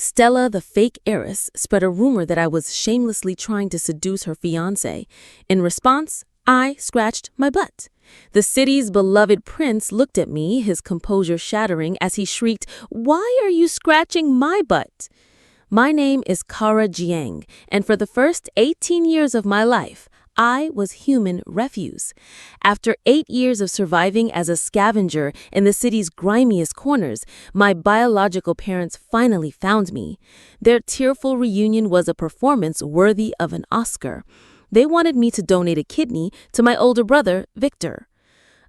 Stella, the fake heiress, spread a rumor that I was shamelessly trying to seduce her fiancé. In response, I scratched my butt. The city's beloved prince looked at me, his composure shattering as he shrieked, "Why are you scratching my butt?" My name is Jiang, and for the first 18 years of my life, I was human refuse. After 8 years of surviving as a scavenger in the city's grimiest corners, my biological parents finally found me. Their tearful reunion was a performance worthy of an Oscar. They wanted me to donate a kidney to my older brother, Victor.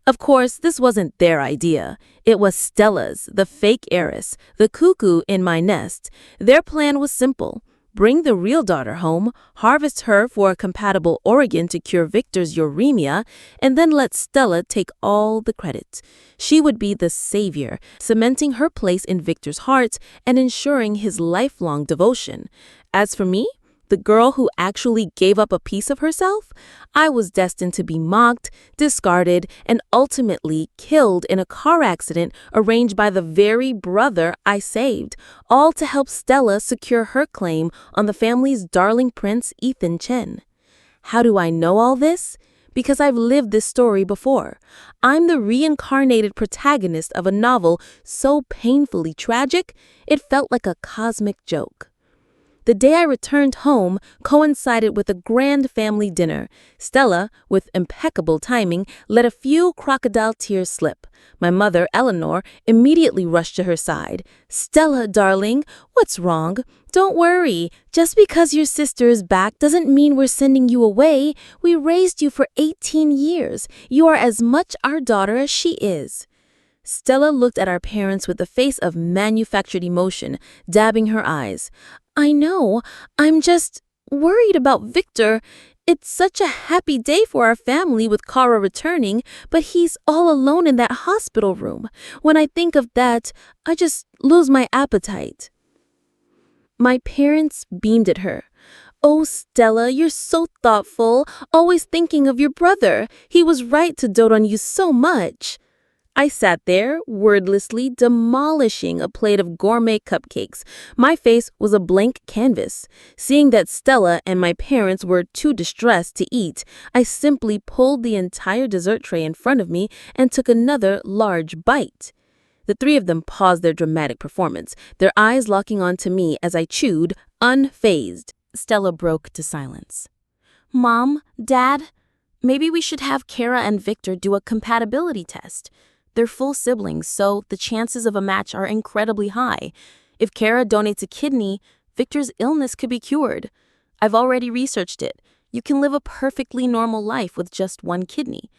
Of course, this wasn't their idea. It was Stella's, the fake heiress, the cuckoo in my nest. Their plan was simple. Bring the real daughter home, harvest her for a compatible organ to cure Victor's uremia, and then let Stella take all the credit. She would be the savior, cementing her place in Victor's heart and ensuring his lifelong devotion. As for me, the girl who actually gave up a piece of herself, I was destined to be mocked, discarded, and ultimately killed in a car accident arranged by the very brother I saved, all to help Stella secure her claim on the family's darling prince, Ethan Chen. How do I know all this? Because I've lived this story before. I'm the reincarnated protagonist of a novel so painfully tragic, it felt like a cosmic joke. The day I returned home coincided with a grand family dinner. Stella, with impeccable timing, let a few crocodile tears slip. My mother, Eleanor, immediately rushed to her side. "Stella, darling, what's wrong? Don't worry. Just because your sister is back doesn't mean we're sending you away. We raised you for 18 years. You are as much our daughter as she is." Stella looked at our parents with a face of manufactured emotion, dabbing her eyes. "I know. I'm just worried about Victor. It's such a happy day for our family with Kara returning, but he's all alone in that hospital room. When I think of that, I just lose my appetite." My parents beamed at her. "Oh, Stella, you're so thoughtful, always thinking of your brother. He was right to dote on you so much." I sat there, wordlessly demolishing a plate of gourmet cupcakes. My face was a blank canvas. Seeing that Stella and my parents were too distressed to eat, I simply pulled the entire dessert tray in front of me and took another large bite. The three of them paused their dramatic performance, their eyes locking onto me as I chewed, unfazed. Stella broke to silence. "Mom, Dad, maybe we should have Kara and Victor do a compatibility test. They're full siblings, so the chances of a match are incredibly high. If Kara donates a kidney, Victor's illness could be cured. I've already researched it. You can live a perfectly normal life with just one kidney.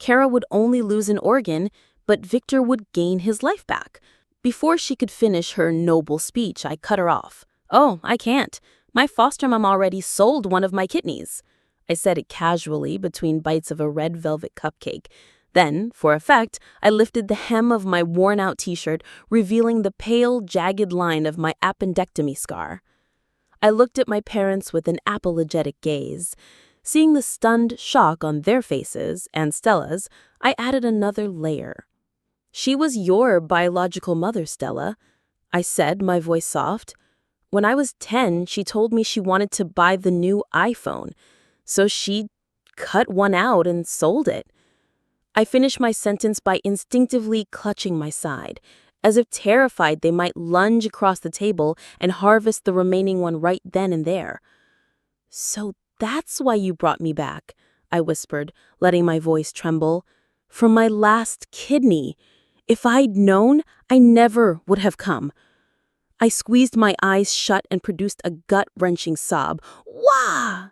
Kara would only lose an organ, but Victor would gain his life back." Before she could finish her noble speech, I cut her off. "Oh, I can't. My foster mom already sold one of my kidneys." I said it casually between bites of a red velvet cupcake. Then, for effect, I lifted the hem of my worn-out t-shirt, revealing the pale, jagged line of my appendectomy scar. I looked at my parents with an apologetic gaze. Seeing the stunned shock on their faces, and Stella's, I added another layer. "She was your biological mother, Stella," I said, my voice soft. "When I was 10, she told me she wanted to buy the new iPhone, so she cut one out and sold it." I finished my sentence by instinctively clutching my side, as if terrified they might lunge across the table and harvest the remaining one right then and there. "So that's why you brought me back," I whispered, letting my voice tremble. "For my last kidney. If I'd known, I never would have come." I squeezed my eyes shut and produced a gut-wrenching sob. "Wah!"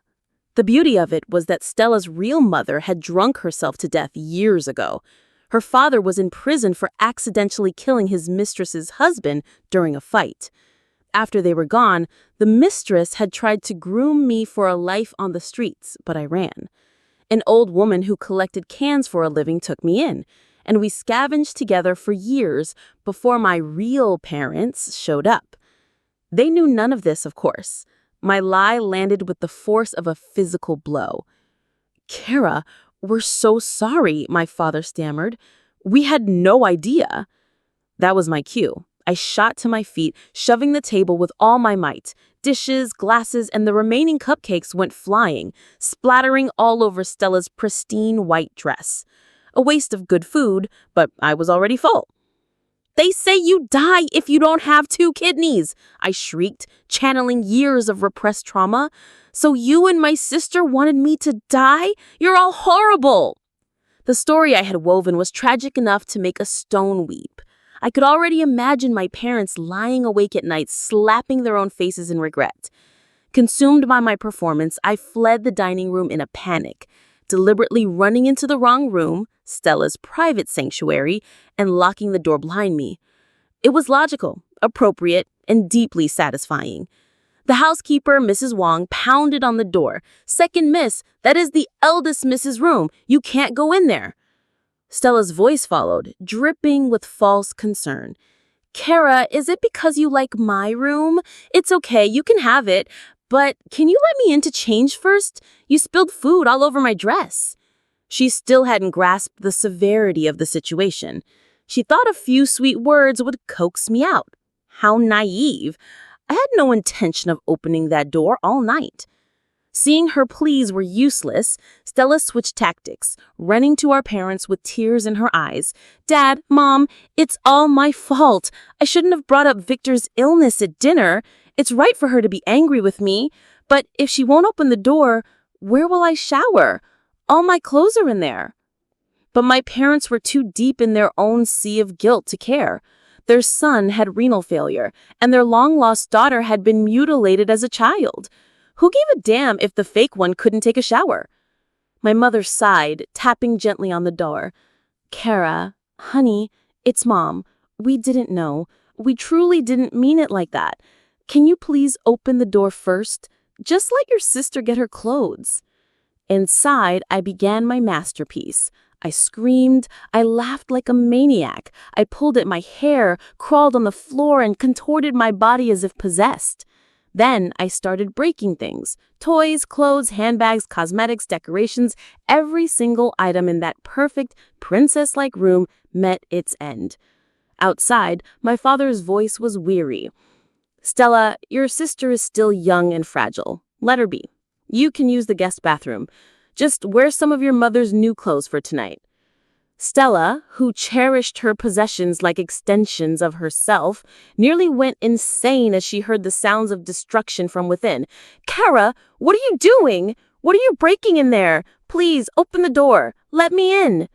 The beauty of it was that Stella's real mother had drunk herself to death years ago. Her father was in prison for accidentally killing his mistress's husband during a fight. After they were gone, the mistress had tried to groom me for a life on the streets, but I ran. An old woman who collected cans for a living took me in, and we scavenged together for years before my real parents showed up. They knew none of this, of course. My lie landed with the force of a physical blow. "Kara, we're so sorry," my father stammered. "We had no idea." That was my cue. I shot to my feet, shoving the table with all my might. Dishes, glasses, and the remaining cupcakes went flying, splattering all over Stella's pristine white dress. A waste of good food, but I was already full. "They say you die if you don't have 2 kidneys," I shrieked, channeling years of repressed trauma. "So you and my sister wanted me to die? You're all horrible!" The story I had woven was tragic enough to make a stone weep. I could already imagine my parents lying awake at night, slapping their own faces in regret. Consumed by my performance, I fled the dining room in a panic, deliberately running into the wrong room, Stella's private sanctuary, and locking the door behind me. It was logical, appropriate, and deeply satisfying. The housekeeper, Mrs. Wong, pounded on the door. "Second miss, that is the eldest Miss's room. You can't go in there." Stella's voice followed, dripping with false concern. "Kara, is it because you like my room? It's okay, you can have it. But can you let me in to change first? You spilled food all over my dress." She still hadn't grasped the severity of the situation. She thought a few sweet words would coax me out. How naive. I had no intention of opening that door all night. Seeing her pleas were useless, Stella switched tactics, running to our parents with tears in her eyes. "Dad, Mom, it's all my fault. I shouldn't have brought up Victor's illness at dinner. It's right for her to be angry with me. But if she won't open the door, where will I shower? All my clothes are in there." But my parents were too deep in their own sea of guilt to care. Their son had renal failure, and their long-lost daughter had been mutilated as a child. Who gave a damn if the fake one couldn't take a shower? My mother sighed, tapping gently on the door. "Kara, honey, it's Mom. We didn't know. We truly didn't mean it like that. Can you please open the door first? Just let your sister get her clothes." Inside, I began my masterpiece. I screamed, I laughed like a maniac. I pulled at my hair, crawled on the floor, and contorted my body as if possessed. Then I started breaking things. Toys, clothes, handbags, cosmetics, decorations, every single item in that perfect, princess-like room met its end. Outside, my father's voice was weary. "Stella, your sister is still young and fragile. Let her be. You can use the guest bathroom. Just wear some of your mother's new clothes for tonight." Stella, who cherished her possessions like extensions of herself, nearly went insane as she heard the sounds of destruction from within. "Kara, what are you doing? What are you breaking in there? Please, open the door. Let me in."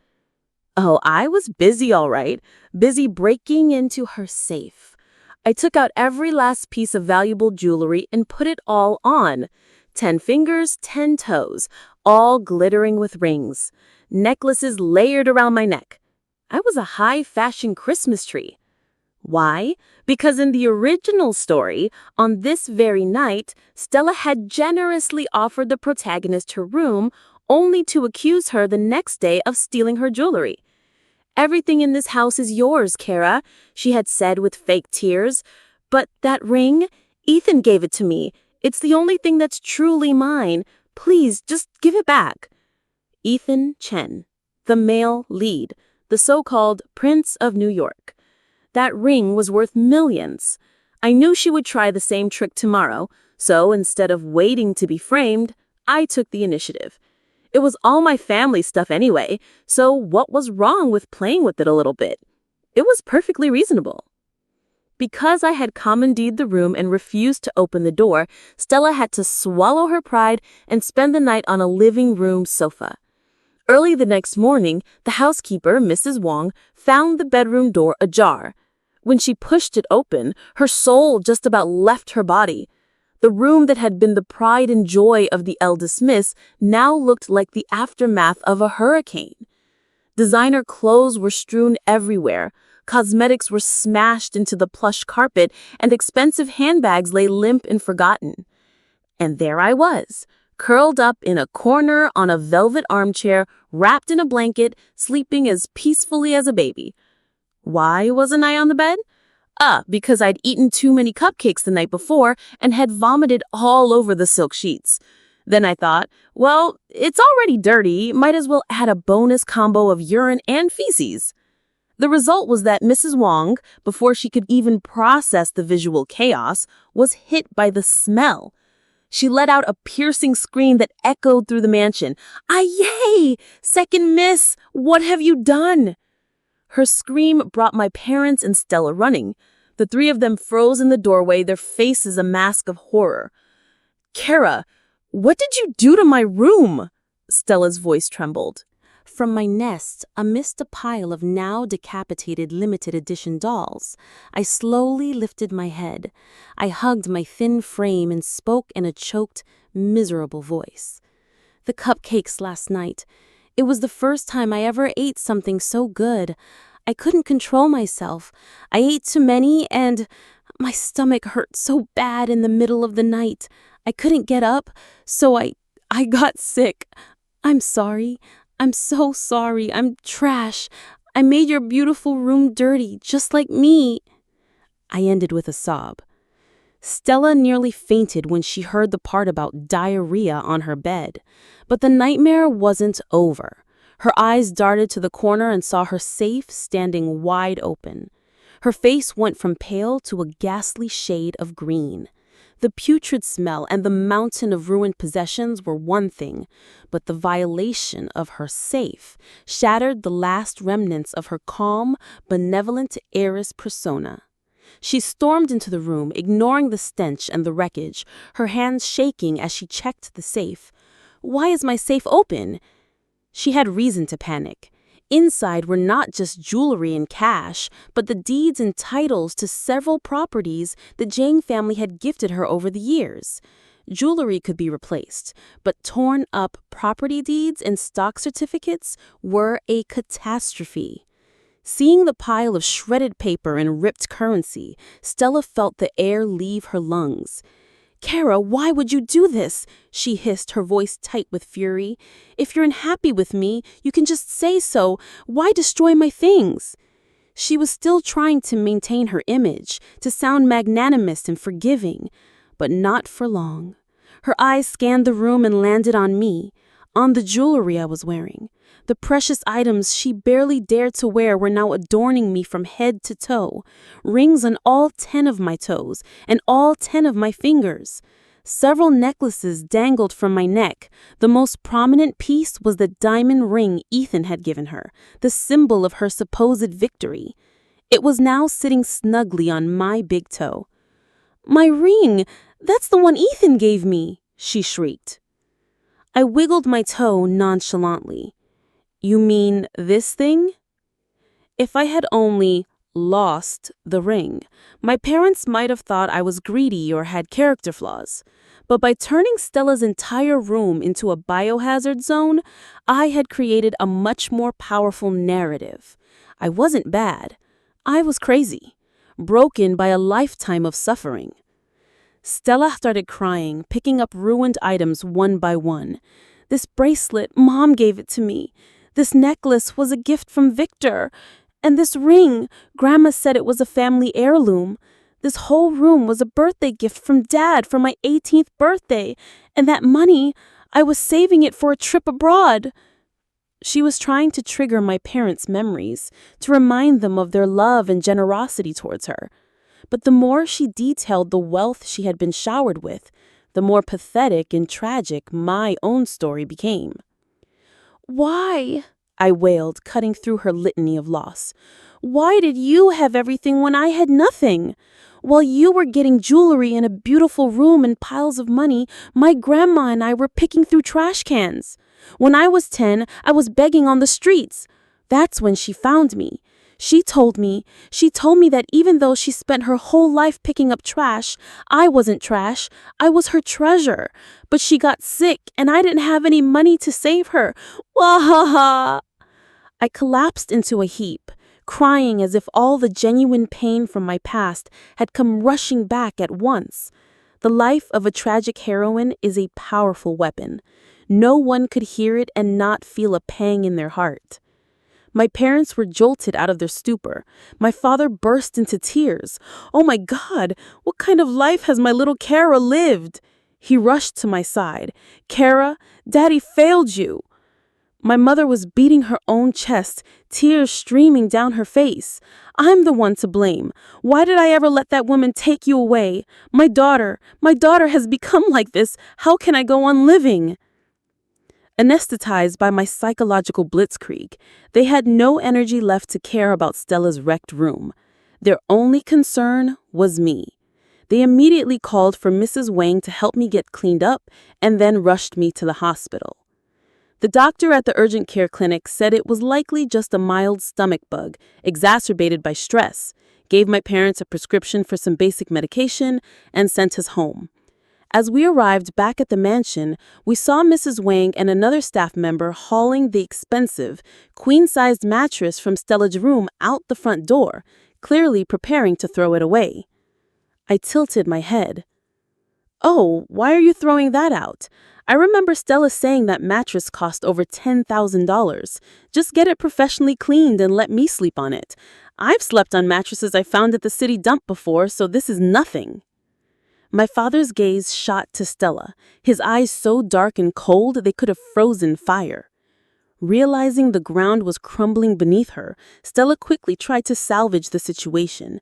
Oh, I was busy, all right. Busy breaking into her safe. I took out every last piece of valuable jewelry and put it all on. 10 fingers, 10 toes, all glittering with rings. Necklaces layered around my neck. I was a high-fashion Christmas tree. Why? Because in the original story, on this very night, Stella had generously offered the protagonist her room, only to accuse her the next day of stealing her jewelry. "Everything in this house is yours, Kara," she had said with fake tears. "But that ring? Ethan gave it to me. It's the only thing that's truly mine. Please, just give it back." Ethan Chen, the male lead, the so-called Prince of New York. That ring was worth millions. I knew she would try the same trick tomorrow, so instead of waiting to be framed, I took the initiative. It was all my family stuff anyway, so what was wrong with playing with it a little bit? It was perfectly reasonable. Because I had commandeered the room and refused to open the door, Stella had to swallow her pride and spend the night on a living room sofa. Early the next morning, the housekeeper, Mrs. Wong, found the bedroom door ajar. When she pushed it open, her soul just about left her body. The room that had been the pride and joy of the eldest miss now looked like the aftermath of a hurricane. Designer clothes were strewn everywhere. Cosmetics were smashed into the plush carpet, and expensive handbags lay limp and forgotten. And there I was, curled up in a corner on a velvet armchair, wrapped in a blanket, sleeping as peacefully as a baby. Why wasn't I on the bed? Because I'd eaten too many cupcakes the night before and had vomited all over the silk sheets. Then I thought, well, it's already dirty, might as well add a bonus combo of urine and feces. The result was that Mrs. Wong, before she could even process the visual chaos, was hit by the smell. She let out a piercing scream that echoed through the mansion. "Aye! Second miss! What have you done?" Her scream brought my parents and Stella running. The three of them froze in the doorway, their faces a mask of horror. "Kara, what did you do to my room?" Stella's voice trembled. From my nest, amidst a pile of now decapitated limited edition dolls, I slowly lifted my head. I hugged my thin frame and spoke in a choked, miserable voice. The cupcakes last night. It was the first time I ever ate something so good. I couldn't control myself. I ate too many and my stomach hurt so bad in the middle of the night. I couldn't get up, so I got sick. I'm sorry. I'm so sorry. I'm trash. I made your beautiful room dirty, just like me. I ended with a sob. Stella nearly fainted when she heard the part about diarrhea on her bed. But the nightmare wasn't over. Her eyes darted to the corner and saw her safe standing wide open. Her face went from pale to a ghastly shade of green. The putrid smell and the mountain of ruined possessions were one thing, but the violation of her safe shattered the last remnants of her calm, benevolent heiress persona. She stormed into the room, ignoring the stench and the wreckage, her hands shaking as she checked the safe. "Why is my safe open?" She had reason to panic. Inside were not just jewelry and cash, but the deeds and titles to several properties the Jiang family had gifted her over the years. Jewelry could be replaced, but torn up property deeds and stock certificates were a catastrophe. Seeing the pile of shredded paper and ripped currency, Stella felt the air leave her lungs. "Kara, why would you do this?" she hissed, her voice tight with fury. "If you're unhappy with me, you can just say so. Why destroy my things?" She was still trying to maintain her image, to sound magnanimous and forgiving, but not for long. Her eyes scanned the room and landed on me, on the jewelry I was wearing. The precious items she barely dared to wear were now adorning me from head to toe. Rings on all 10 of my toes and all 10 of my fingers. Several necklaces dangled from my neck. The most prominent piece was the diamond ring Ethan had given her, the symbol of her supposed victory. It was now sitting snugly on my big toe. "My ring! That's the one Ethan gave me!" she shrieked. I wiggled my toe nonchalantly. "You mean this thing?" If I had only lost the ring, my parents might have thought I was greedy or had character flaws. But by turning Stella's entire room into a biohazard zone, I had created a much more powerful narrative. I wasn't bad. I was crazy, broken by a lifetime of suffering. Stella started crying, picking up ruined items one by one. "This bracelet, Mom gave it to me. This necklace was a gift from Victor. And this ring, Grandma said it was a family heirloom. This whole room was a birthday gift from Dad for my 18th birthday. And that money, I was saving it for a trip abroad." She was trying to trigger my parents' memories, to remind them of their love and generosity towards her. But the more she detailed the wealth she had been showered with, the more pathetic and tragic my own story became. "Why?" I wailed, cutting through her litany of loss. "Why did you have everything when I had nothing? While you were getting jewelry in a beautiful room and piles of money, my grandma and I were picking through trash cans. When I was 10, I was begging on the streets. That's when she found me. She told me that even though she spent her whole life picking up trash, I wasn't trash. I was her treasure. But she got sick and I didn't have any money to save her. Wahaha!" I collapsed into a heap, crying as if all the genuine pain from my past had come rushing back at once. The life of a tragic heroine is a powerful weapon. No one could hear it and not feel a pang in their heart. My parents were jolted out of their stupor. My father burst into tears. "Oh my God, what kind of life has my little Kara lived?" He rushed to my side. "Kara, Daddy failed you." My mother was beating her own chest, tears streaming down her face. I'm the one to blame. Why did I ever let that woman take you away? My daughter has become like this. How can I go on living? Anesthetized by my psychological blitzkrieg, they had no energy left to care about Stella's wrecked room. Their only concern was me. They immediately called for Mrs. Wang to help me get cleaned up and then rushed me to the hospital. The doctor at the urgent care clinic said it was likely just a mild stomach bug, exacerbated by stress, gave my parents a prescription for some basic medication, and sent us home. As we arrived back at the mansion, we saw Mrs. Wang and another staff member hauling the expensive, queen-sized mattress from Stella's room out the front door, clearly preparing to throw it away. I tilted my head. Oh, why are you throwing that out? I remember Stella saying that mattress cost over $10,000. Just get it professionally cleaned and let me sleep on it. I've slept on mattresses I found at the city dump before, so this is nothing. My father's gaze shot to Stella, his eyes so dark and cold they could have frozen fire. Realizing the ground was crumbling beneath her, Stella quickly tried to salvage the situation.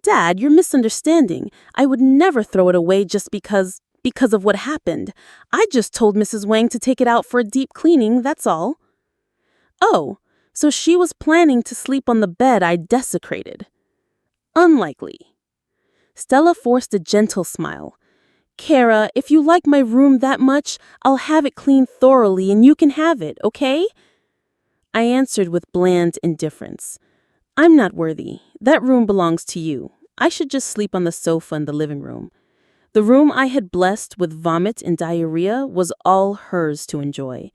Dad, you're misunderstanding. I would never throw it away just because of what happened. I just told Mrs. Wang to take it out for a deep cleaning, that's all. Oh, so she was planning to sleep on the bed I desecrated. Unlikely. Stella forced a gentle smile. Kara, if you like my room that much, I'll have it cleaned thoroughly and you can have it, okay? I answered with bland indifference. I'm not worthy. That room belongs to you. I should just sleep on the sofa in the living room. The room I had blessed with vomit and diarrhea was all hers to enjoy.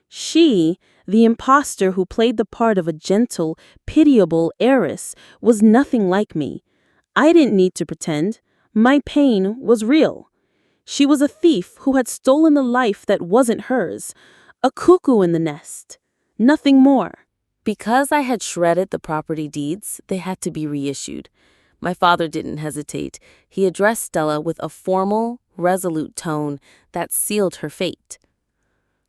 She, the imposter who played the part of a gentle, pitiable heiress, was nothing like me. I didn't need to pretend. My pain was real. She was a thief who had stolen a life that wasn't hers, a cuckoo in the nest. Nothing more. Because I had shredded the property deeds, they had to be reissued. My father didn't hesitate. He addressed Stella with a formal, resolute tone that sealed her fate.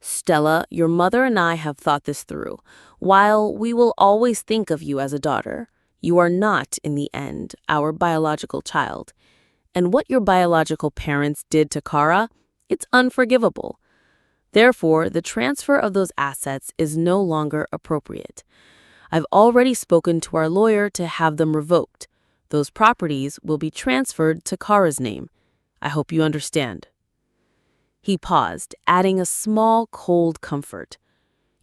Stella, your mother and I have thought this through. While we will always think of you as a daughter, you are not, in the end, our biological child. And what your biological parents did to Kara, it's unforgivable. Therefore, the transfer of those assets is no longer appropriate. I've already spoken to our lawyer to have them revoked. Those properties will be transferred to Kara's name. I hope you understand. He paused, adding a small, cold comfort.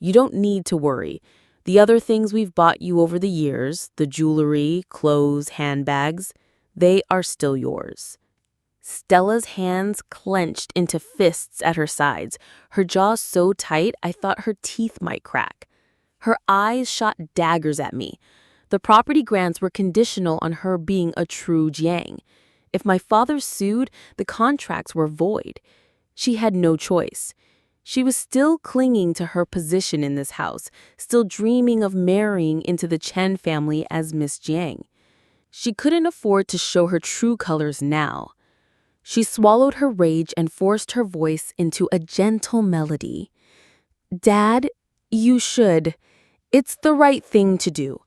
You don't need to worry. The other things we've bought you over the years, the jewelry, clothes, handbags, they are still yours. Stella's hands clenched into fists at her sides, her jaw so tight I thought her teeth might crack. Her eyes shot daggers at me. The property grants were conditional on her being a true Jiang. If my father sued, the contracts were void. She had no choice. She was still clinging to her position in this house, still dreaming of marrying into the Chen family as Miss Jiang. She couldn't afford to show her true colors now. She swallowed her rage and forced her voice into a gentle melody. Dad, you should. It's the right thing to do.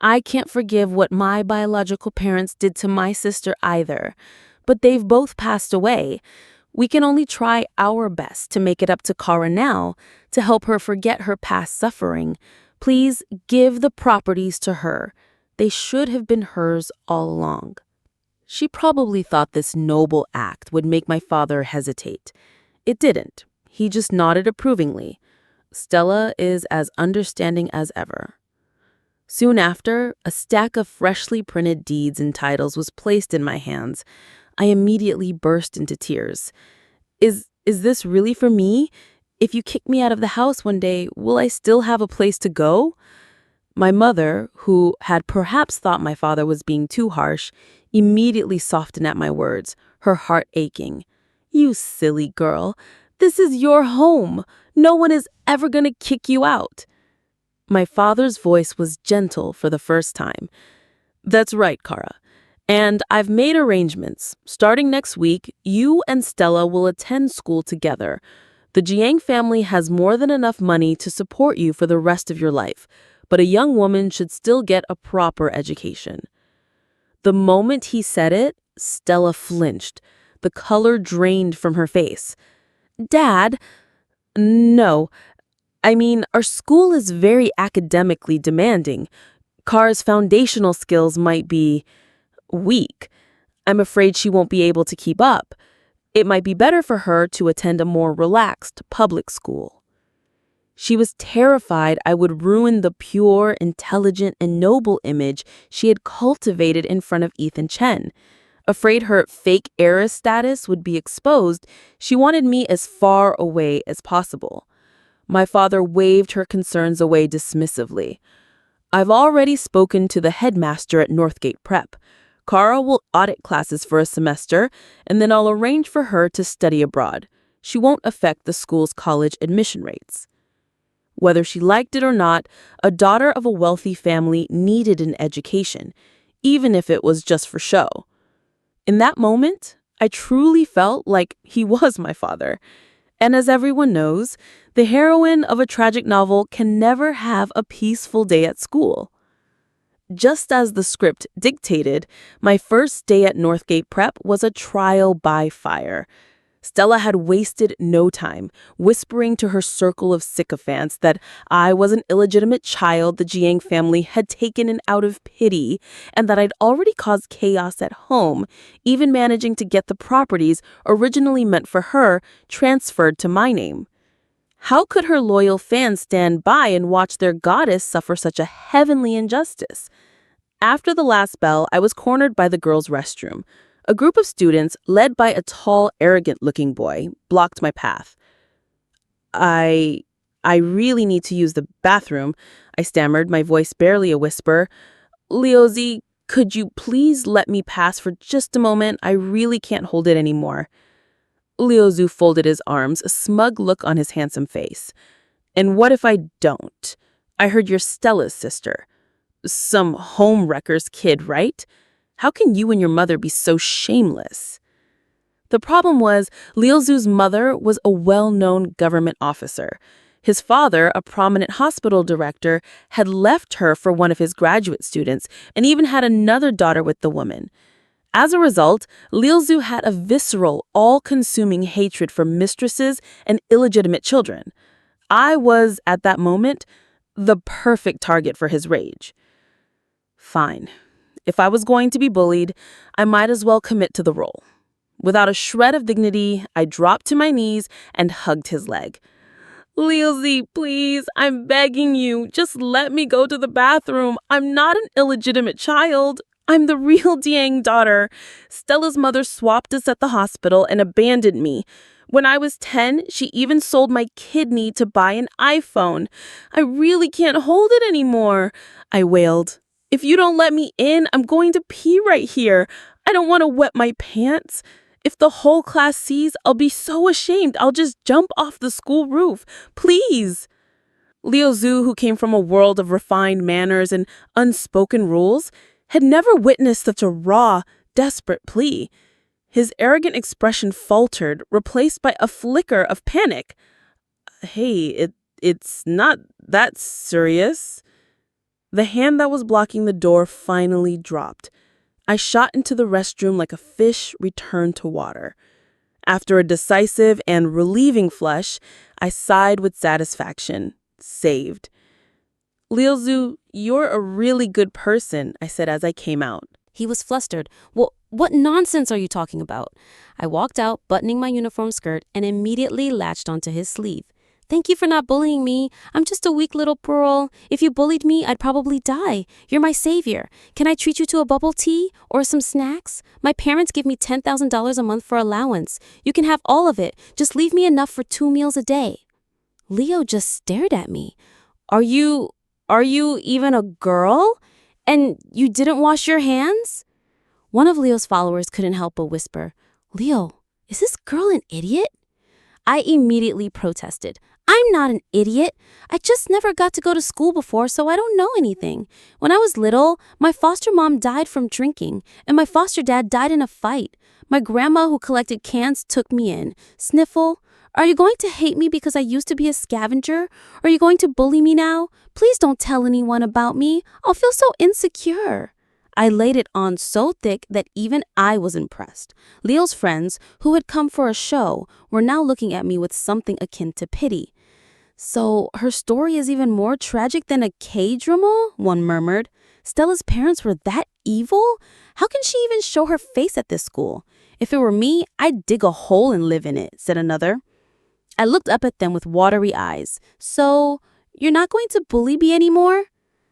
I can't forgive what my biological parents did to my sister either, but they've both passed away. We can only try our best to make it up to Kara now, to help her forget her past suffering. Please give the properties to her. They should have been hers all along. She probably thought this noble act would make my father hesitate. It didn't. He just nodded approvingly. Stella is as understanding as ever. Soon after, a stack of freshly printed deeds and titles was placed in my hands. I immediately burst into tears. Is this really for me? If you kick me out of the house one day, will I still have a place to go? My mother, who had perhaps thought my father was being too harsh, immediately softened at my words, her heart aching. You silly girl. This is your home. No one is ever going to kick you out. My father's voice was gentle for the first time. That's right, Kara. And I've made arrangements. Starting next week, you and Stella will attend school together. The Jiang family has more than enough money to support you for the rest of your life, but a young woman should still get a proper education. The moment he said it, Stella flinched. The color drained from her face. Dad, no. I mean, our school is very academically demanding. Kara's foundational skills might be weak. I'm afraid she won't be able to keep up. It might be better for her to attend a more relaxed public school. She was terrified I would ruin the pure, intelligent, and noble image she had cultivated in front of Ethan Chen. Afraid her fake heiress status would be exposed, she wanted me as far away as possible. My father waved her concerns away dismissively. I've already spoken to the headmaster at Northgate Prep. Kara will audit classes for a semester, and then I'll arrange for her to study abroad. She won't affect the school's college admission rates. Whether she liked it or not, a daughter of a wealthy family needed an education, even if it was just for show. In that moment, I truly felt like he was my father. And as everyone knows, the heroine of a tragic novel can never have a peaceful day at school. Just as the script dictated, my first day at Northgate Prep was a trial by fire. Stella had wasted no time, whispering to her circle of sycophants that I was an illegitimate child the Jiang family had taken in out of pity, and that I'd already caused chaos at home, even managing to get the properties originally meant for her transferred to my name. How could her loyal fans stand by and watch their goddess suffer such a heavenly injustice? After the last bell, I was cornered by the girls' restroom. A group of students, led by a tall, arrogant-looking boy, blocked my path. I really need to use the bathroom, I stammered, my voice barely a whisper. Leozi, could you please let me pass for just a moment? I really can't hold it anymore. Leozu folded his arms, a smug look on his handsome face. And what if I don't? I heard you're Stella's sister. Some homewrecker's kid, right? How can you and your mother be so shameless? The problem was, Leozu's mother was a well-known government officer. His father, a prominent hospital director, had left her for one of his graduate students and even had another daughter with the woman. As a result, Leozu had a visceral, all-consuming hatred for mistresses and illegitimate children. I was, at that moment, the perfect target for his rage. Fine. If I was going to be bullied, I might as well commit to the role. Without a shred of dignity, I dropped to my knees and hugged his leg. Leozi, please, I'm begging you, just let me go to the bathroom. I'm not an illegitimate child. I'm the real Jiang daughter. Stella's mother swapped us at the hospital and abandoned me. When I was 10, she even sold my kidney to buy an iPhone. I really can't hold it anymore, I wailed. If you don't let me in, I'm going to pee right here. I don't want to wet my pants. If the whole class sees, I'll be so ashamed. I'll just jump off the school roof. Please. Leozu, who came from a world of refined manners and unspoken rules, had never witnessed such a raw, desperate plea. His arrogant expression faltered, replaced by a flicker of panic. Hey, it's not that serious. The hand that was blocking the door finally dropped. I shot into the restroom like a fish returned to water. After a decisive and relieving flush, I sighed with satisfaction. Saved. Leozu, you're a really good person, I said as I came out. He was flustered. What nonsense are you talking about? I walked out, buttoning my uniform skirt, and immediately latched onto his sleeve. Thank you for not bullying me. I'm just a weak little pearl. If you bullied me, I'd probably die. You're my savior. Can I treat you to a bubble tea or some snacks? My parents give me $10,000 a month for allowance. You can have all of it. Just leave me enough for 2 meals a day. Leo just stared at me. Are you even a girl? And you didn't wash your hands? One of Leo's followers couldn't help but whisper, Leo, is this girl an idiot? I immediately protested. I'm not an idiot. I just never got to go to school before, so I don't know anything. When I was little, my foster mom died from drinking, and my foster dad died in a fight. My grandma who collected cans took me in. Sniffle, Are you going to hate me because I used to be a scavenger? Are you going to bully me now? Please don't tell anyone about me. I'll feel so insecure. I laid it on so thick that even I was impressed. Leo's friends, who had come for a show, were now looking at me with something akin to pity. So her story is even more tragic than a K-drama? One murmured. Stella's parents were that evil? How can she even show her face at this school? If it were me, I'd dig a hole and live in it, said another. I looked up at them with watery eyes. So, you're not going to bully me anymore?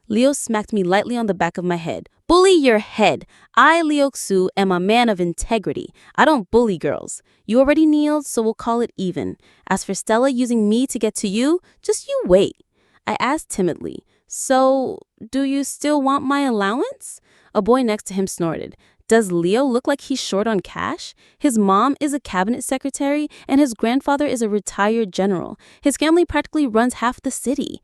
Leo smacked me lightly on the back of my head. Bully your head. I, Leo Xu, am a man of integrity. I don't bully girls. You already kneeled, so we'll call it even. As for Stella using me to get to you, just you wait. I asked timidly, so, do you still want my allowance? A boy next to him snorted. Does Leo look like he's short on cash? His mom is a cabinet secretary, and his grandfather is a retired general. His family practically runs half the city.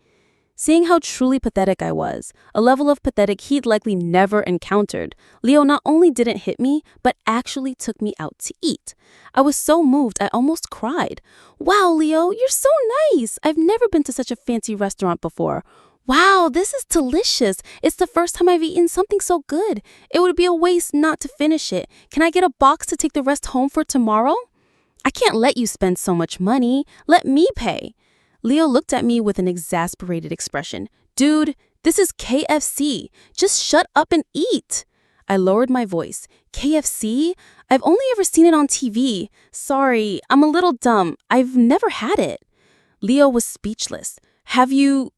Seeing how truly pathetic I was, a level of pathetic he'd likely never encountered, Leo not only didn't hit me, but actually took me out to eat. I was so moved I almost cried. Wow, Leo, you're so nice. I've never been to such a fancy restaurant before. Wow, this is delicious. It's the first time I've eaten something so good. It would be a waste not to finish it. Can I get a box to take the rest home for tomorrow? I can't let you spend so much money. Let me pay. Leo looked at me with an exasperated expression. Dude, this is KFC. Just shut up and eat. I lowered my voice. KFC? I've only ever seen it on TV. Sorry, I'm a little dumb. I've never had it. Leo was speechless. Have you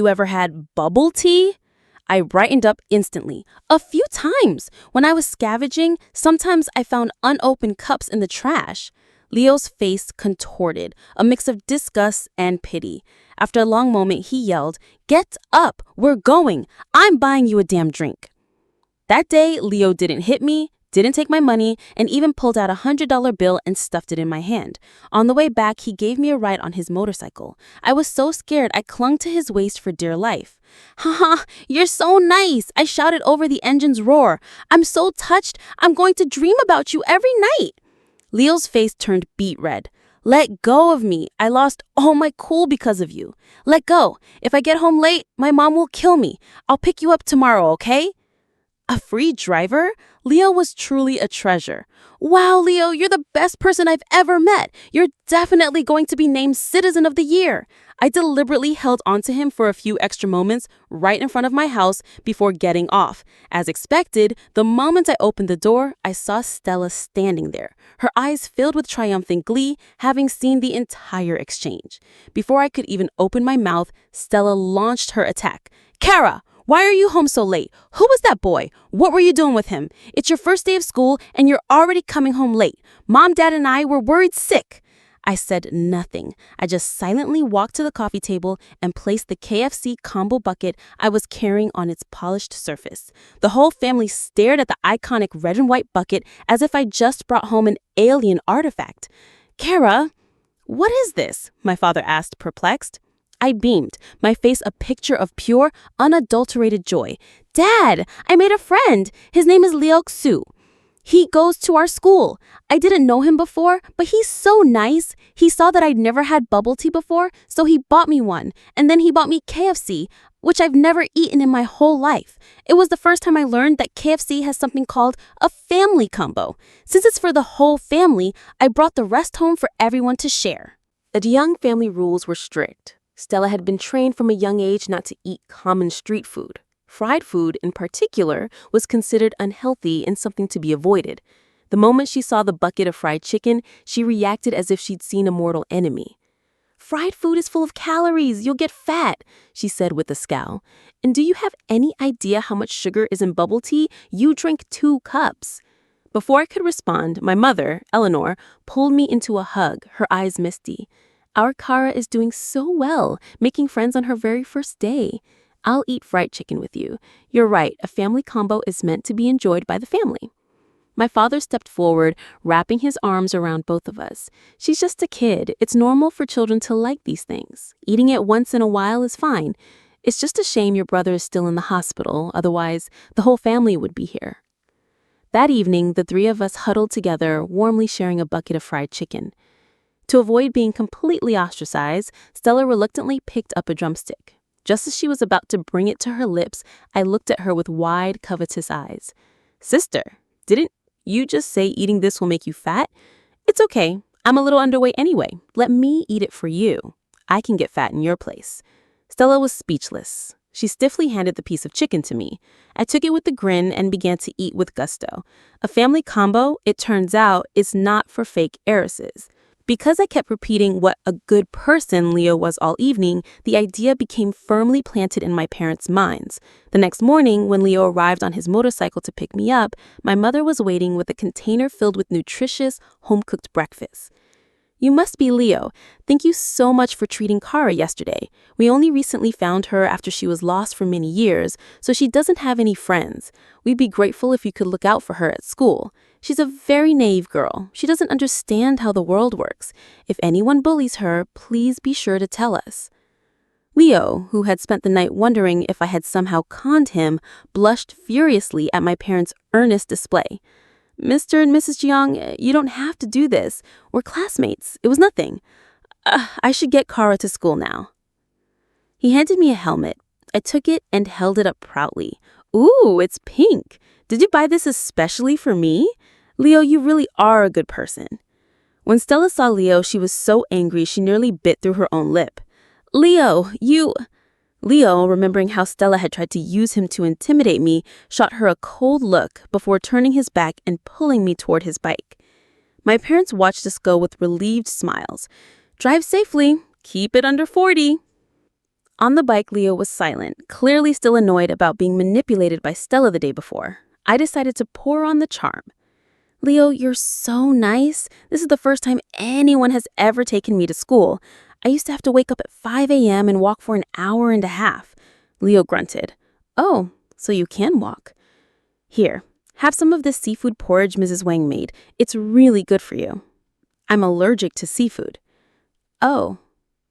ever had bubble tea? I brightened up instantly. A few times. When I was scavenging, sometimes I found unopened cups in the trash. Leo's face contorted, a mix of disgust and pity. After a long moment, he yelled, "Get up! We're going! I'm buying you a damn drink!" That day, Leo didn't hit me, didn't take my money, and even pulled out a $100 bill and stuffed it in my hand. On the way back, he gave me a ride on his motorcycle. I was so scared I clung to his waist for dear life. "Haha, you're so nice!" I shouted over the engine's roar. "I'm so touched, I'm going to dream about you every night!" Leo's face turned beet red. "Let go of me. I lost all my cool because of you. Let go. If I get home late, my mom will kill me. I'll pick you up tomorrow, okay?" A free driver? Leo was truly a treasure. Wow, Leo, you're the best person I've ever met. You're definitely going to be named Citizen of the Year. I deliberately held onto him for a few extra moments right in front of my house before getting off. As expected, the moment I opened the door, I saw Stella standing there, her eyes filled with triumphant glee, having seen the entire exchange. Before I could even open my mouth, Stella launched her attack. "Kara! Why are you home so late? Who was that boy? What were you doing with him? It's your first day of school and you're already coming home late. Mom, Dad, and I were worried sick." I said nothing. I just silently walked to the coffee table and placed the KFC combo bucket I was carrying on its polished surface. The whole family stared at the iconic red and white bucket as if I just brought home an alien artifact. "Kara, what is this?" my father asked, perplexed. I beamed, my face a picture of pure, unadulterated joy. "Dad, I made a friend. His name is Leo Xu. He goes to our school. I didn't know him before, but he's so nice. He saw that I'd never had bubble tea before, so he bought me one. And then he bought me KFC, which I've never eaten in my whole life. It was the first time I learned that KFC has something called a family combo. Since it's for the whole family, I brought the rest home for everyone to share." The Jiang family rules were strict. Stella had been trained from a young age not to eat common street food. Fried food, in particular, was considered unhealthy and something to be avoided. The moment she saw the bucket of fried chicken, she reacted as if she'd seen a mortal enemy. "Fried food is full of calories. You'll get fat," she said with a scowl. "And do you have any idea how much sugar is in bubble tea? You drink 2 cups. Before I could respond, my mother, Eleanor, pulled me into a hug, her eyes misty. "Our Kara is doing so well, making friends on her very first day. I'll eat fried chicken with you. You're right, a family combo is meant to be enjoyed by the family." My father stepped forward, wrapping his arms around both of us. "She's just a kid. It's normal for children to like these things. Eating it once in a while is fine. It's just a shame your brother is still in the hospital, otherwise the whole family would be here." That evening, the 3 of us huddled together, warmly sharing a bucket of fried chicken. To avoid being completely ostracized, Stella reluctantly picked up a drumstick. Just as she was about to bring it to her lips, I looked at her with wide, covetous eyes. "Sister, didn't you just say eating this will make you fat? It's okay. I'm a little underweight anyway. Let me eat it for you. I can get fat in your place." Stella was speechless. She stiffly handed the piece of chicken to me. I took it with a grin and began to eat with gusto. A family combo, it turns out, is not for fake heiresses. Because I kept repeating what a good person Leo was all evening, the idea became firmly planted in my parents' minds. The next morning, when Leo arrived on his motorcycle to pick me up, my mother was waiting with a container filled with nutritious, home-cooked breakfast. "You must be Leo. Thank you so much for treating Kara yesterday. We only recently found her after she was lost for many years, so she doesn't have any friends. We'd be grateful if you could look out for her at school. She's a very naive girl. She doesn't understand how the world works. If anyone bullies her, please be sure to tell us." Leo, who had spent the night wondering if I had somehow conned him, blushed furiously at my parents' earnest display. "Mr. and Mrs. Jiang, you don't have to do this. We're classmates. It was nothing. I should get Kara to school now." He handed me a helmet. I took it and held it up proudly. "Ooh, it's pink. Did you buy this especially for me? Leo, you really are a good person." When Stella saw Leo, she was so angry she nearly bit through her own lip. "Leo, you—" Leo, remembering how Stella had tried to use him to intimidate me, shot her a cold look before turning his back and pulling me toward his bike. My parents watched us go with relieved smiles. "Drive safely. Keep it under 40. On the bike, Leo was silent, clearly still annoyed about being manipulated by Stella the day before. I decided to pour on the charm. "Leo, you're so nice. This is the first time anyone has ever taken me to school. I used to have to wake up at 5 a.m. and walk for an hour and a half. Leo grunted. "Oh, so you can walk. Here, have some of this seafood porridge Mrs. Wang made. It's really good for you." "I'm allergic to seafood." "Oh,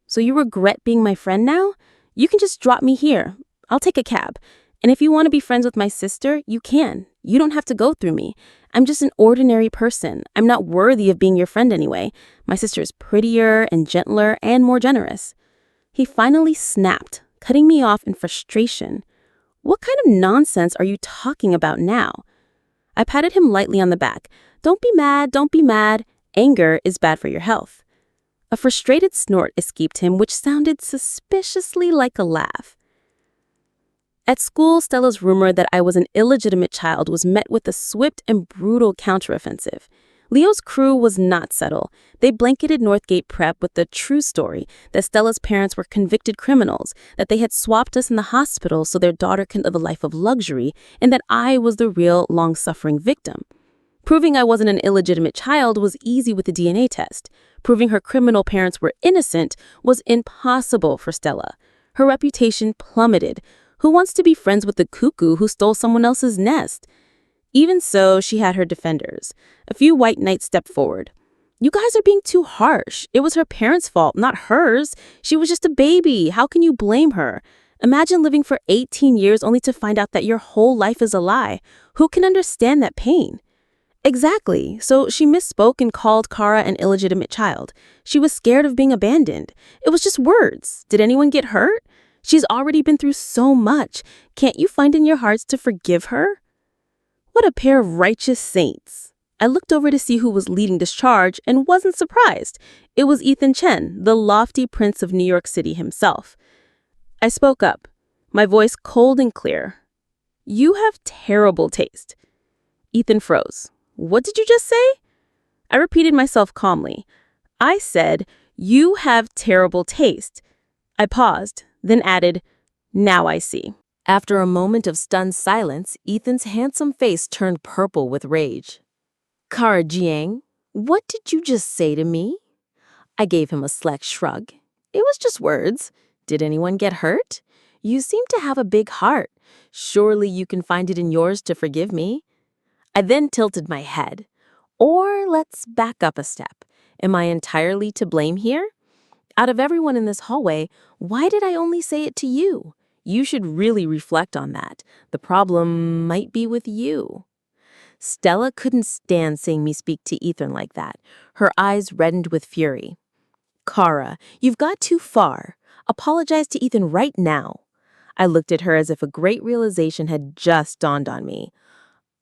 so you regret being my friend now? You can just drop me here. I'll take a cab. And if you want to be friends with my sister, you can. You don't have to go through me. I'm just an ordinary person. I'm not worthy of being your friend anyway. My sister is prettier and gentler and more generous." He finally snapped, cutting me off in frustration. "What kind of nonsense are you talking about now?" I patted him lightly on the back. Don't be mad. Anger is bad for your health." A frustrated snort escaped him, which sounded suspiciously like a laugh. At school, Stella's rumor that I was an illegitimate child was met with a swift and brutal counteroffensive. Leo's crew was not subtle. They blanketed Northgate Prep with the true story that Stella's parents were convicted criminals, that they had swapped us in the hospital so their daughter could live a life of luxury, and that I was the real, long-suffering victim. Proving I wasn't an illegitimate child was easy with the DNA test. Proving her criminal parents were innocent was impossible for Stella. Her reputation plummeted. Who wants to be friends with the cuckoo who stole someone else's nest? Even so, she had her defenders. A few white knights stepped forward. "You guys are being too harsh. It was her parents' fault, not hers. She was just a baby. How can you blame her? Imagine living for 18 years only to find out that your whole life is a lie. Who can understand that pain?" Exactly. So she misspoke and called Kara an illegitimate child. She was scared of being abandoned. It was just words. Did anyone get hurt? She's already been through so much. Can't you find in your hearts to forgive her? What a pair of righteous saints. I looked over to see who was leading this charge and wasn't surprised. It was Ethan Chen, the lofty prince of New York City himself. I spoke up, my voice cold and clear. "You have terrible taste." Ethan froze. "What did you just say?" I repeated myself calmly. "I said, you have terrible taste." I paused, then added, "Now I see." After a moment of stunned silence, Ethan's handsome face turned purple with rage. "Kara Jiang, what did you just say to me?" I gave him a slack shrug. "It was just words. Did anyone get hurt? You seem to have a big heart. Surely you can find it in yours to forgive me." I then tilted my head. Or let's back up a step. Am I entirely to blame here? Out of everyone in this hallway, why did I only say it to you? You should really reflect on that. The problem might be with you. Stella couldn't stand seeing me speak to Ethan like that. Her eyes reddened with fury. Kara, you've got too far. Apologize to Ethan right now. I looked at her as if a great realization had just dawned on me.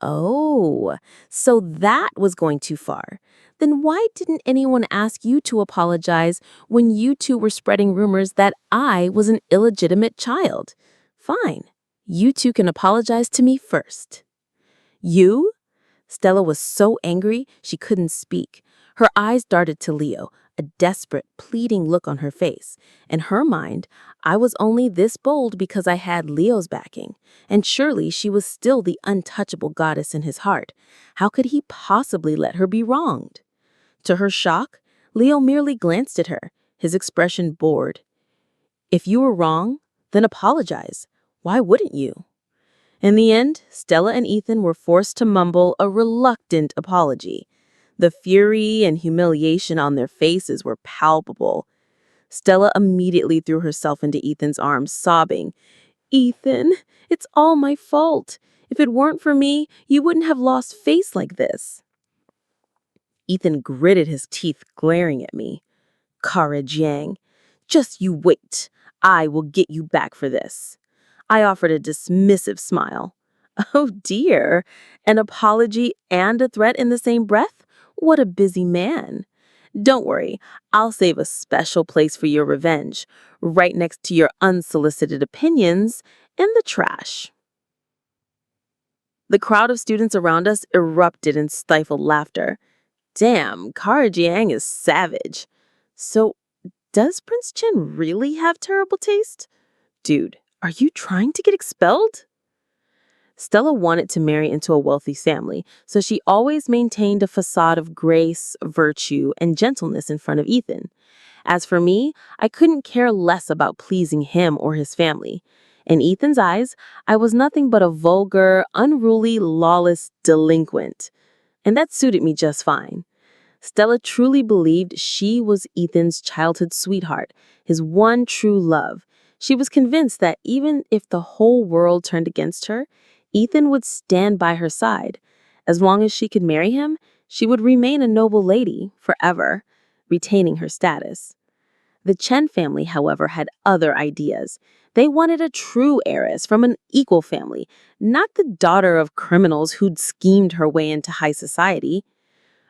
Oh, so that was going too far. Then why didn't anyone ask you to apologize when you two were spreading rumors that I was an illegitimate child? Fine, you two can apologize to me first. You? Stella was so angry she couldn't speak. Her eyes darted to Leo, a desperate, pleading look on her face. In her mind, I was only this bold because I had Leo's backing, and surely she was still the untouchable goddess in his heart. How could he possibly let her be wronged? To her shock, Leo merely glanced at her, his expression bored. If you were wrong, then apologize. Why wouldn't you? In the end, Stella and Ethan were forced to mumble a reluctant apology. The fury and humiliation on their faces were palpable. Stella immediately threw herself into Ethan's arms, sobbing, "Ethan, it's all my fault. If it weren't for me, you wouldn't have lost face like this." Ethan gritted his teeth, glaring at me. "Kara Jiang, just you wait. I will get you back for this." I offered a dismissive smile. Oh dear, an apology and a threat in the same breath? What a busy man. Don't worry, I'll save a special place for your revenge, right next to your unsolicited opinions in the trash. The crowd of students around us erupted in stifled laughter. Damn, Kara Jiang is savage. So, does Prince Chen really have terrible taste? Dude, are you trying to get expelled? Stella wanted to marry into a wealthy family, so she always maintained a facade of grace, virtue, and gentleness in front of Ethan. As for me, I couldn't care less about pleasing him or his family. In Ethan's eyes, I was nothing but a vulgar, unruly, lawless delinquent. And that suited me just fine. Stella truly believed she was Ethan's childhood sweetheart, his one true love. She was convinced that even if the whole world turned against her, Ethan would stand by her side. As long as she could marry him, she would remain a noble lady forever, retaining her status. The Chen family, however, had other ideas. They wanted a true heiress from an equal family, not the daughter of criminals who'd schemed her way into high society.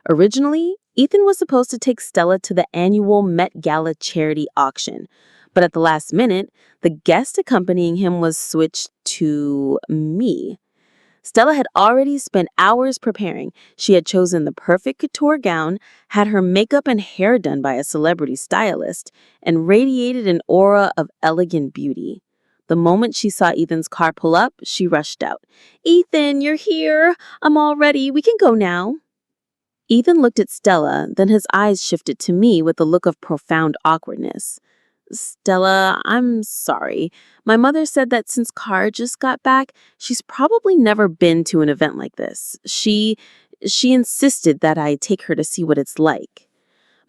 Originally, Ethan was supposed to take Stella to the annual Met Gala charity auction, but at the last minute, the guest accompanying him was switched to me. Stella had already spent hours preparing. She had chosen the perfect couture gown, had her makeup and hair done by a celebrity stylist, and radiated an aura of elegant beauty. The moment she saw Ethan's car pull up, she rushed out. "Ethan, you're here. I'm all ready. We can go now." Ethan looked at Stella, then his eyes shifted to me with a look of profound awkwardness. "Stella, I'm sorry. My mother said that since Kara just got back, she's probably never been to an event like this. She insisted that I take her to see what it's like."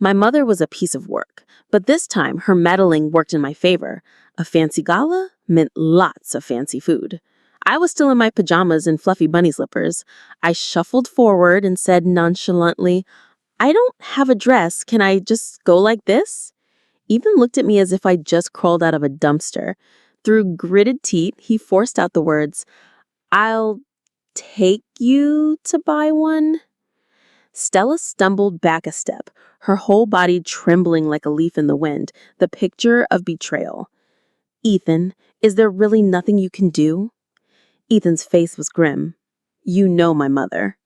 My mother was a piece of work, but this time her meddling worked in my favor. A fancy gala meant lots of fancy food. I was still in my pajamas and fluffy bunny slippers. I shuffled forward and said nonchalantly, "I don't have a dress. Can I just go like this?" Ethan looked at me as if I'd just crawled out of a dumpster. Through gritted teeth, he forced out the words, "I'll take you to buy one." Stella stumbled back a step, her whole body trembling like a leaf in the wind, the picture of betrayal. "Ethan, is there really nothing you can do?" Ethan's face was grim. "You know my mother."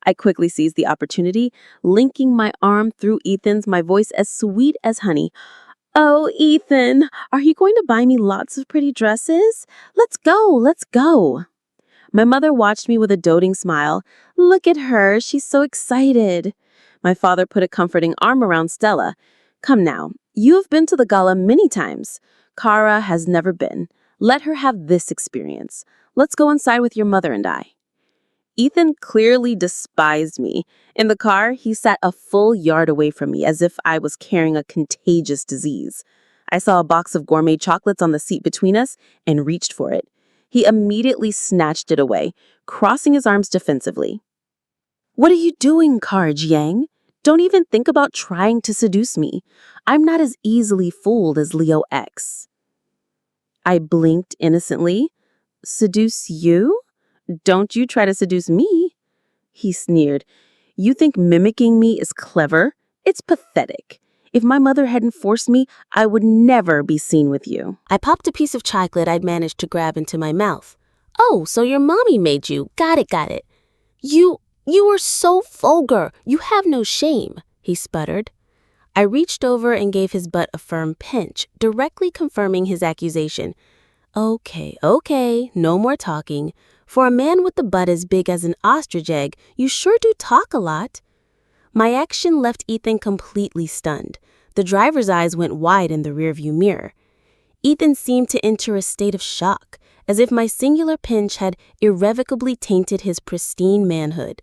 I quickly seized the opportunity, linking my arm through Ethan's, my voice as sweet as honey. "Oh, Ethan, are you going to buy me lots of pretty dresses? Let's go, let's go." My mother watched me with a doting smile. "Look at her, she's so excited." My father put a comforting arm around Stella. "Come now, you've been to the gala many times. Kara has never been. Let her have this experience. Let's go inside with your mother and I." Ethan clearly despised me. In the car, he sat a full yard away from me as if I was carrying a contagious disease. I saw a box of gourmet chocolates on the seat between us and reached for it. He immediately snatched it away, crossing his arms defensively. "What are you doing, Kara Jiang? Don't even think about trying to seduce me. I'm not as easily fooled as Leo X. I blinked innocently. Seduce you? Don't you try to seduce me. He sneered. You think mimicking me is clever? It's pathetic. If my mother hadn't forced me, I would never be seen with you. I popped a piece of chocolate I'd managed to grab into my mouth. Oh, so your mommy made you. Got it. You are so vulgar. You have no shame, he sputtered. I reached over and gave his butt a firm pinch, directly confirming his accusation. Okay, no more talking. For a man with a butt as big as an ostrich egg, you sure do talk a lot. My action left Ethan completely stunned. The driver's eyes went wide in the rearview mirror. Ethan seemed to enter a state of shock, as if my singular pinch had irrevocably tainted his pristine manhood.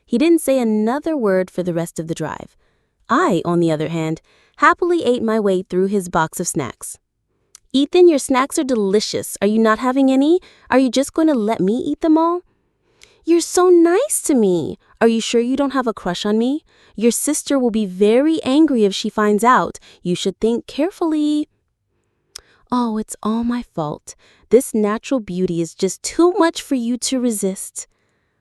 He didn't say another word for the rest of the drive. I, on the other hand, happily ate my way through his box of snacks. Ethan, your snacks are delicious. Are you not having any? Are you just going to let me eat them all? You're so nice to me. Are you sure you don't have a crush on me? Your sister will be very angry if she finds out. You should think carefully. Oh, it's all my fault. This natural beauty is just too much for you to resist.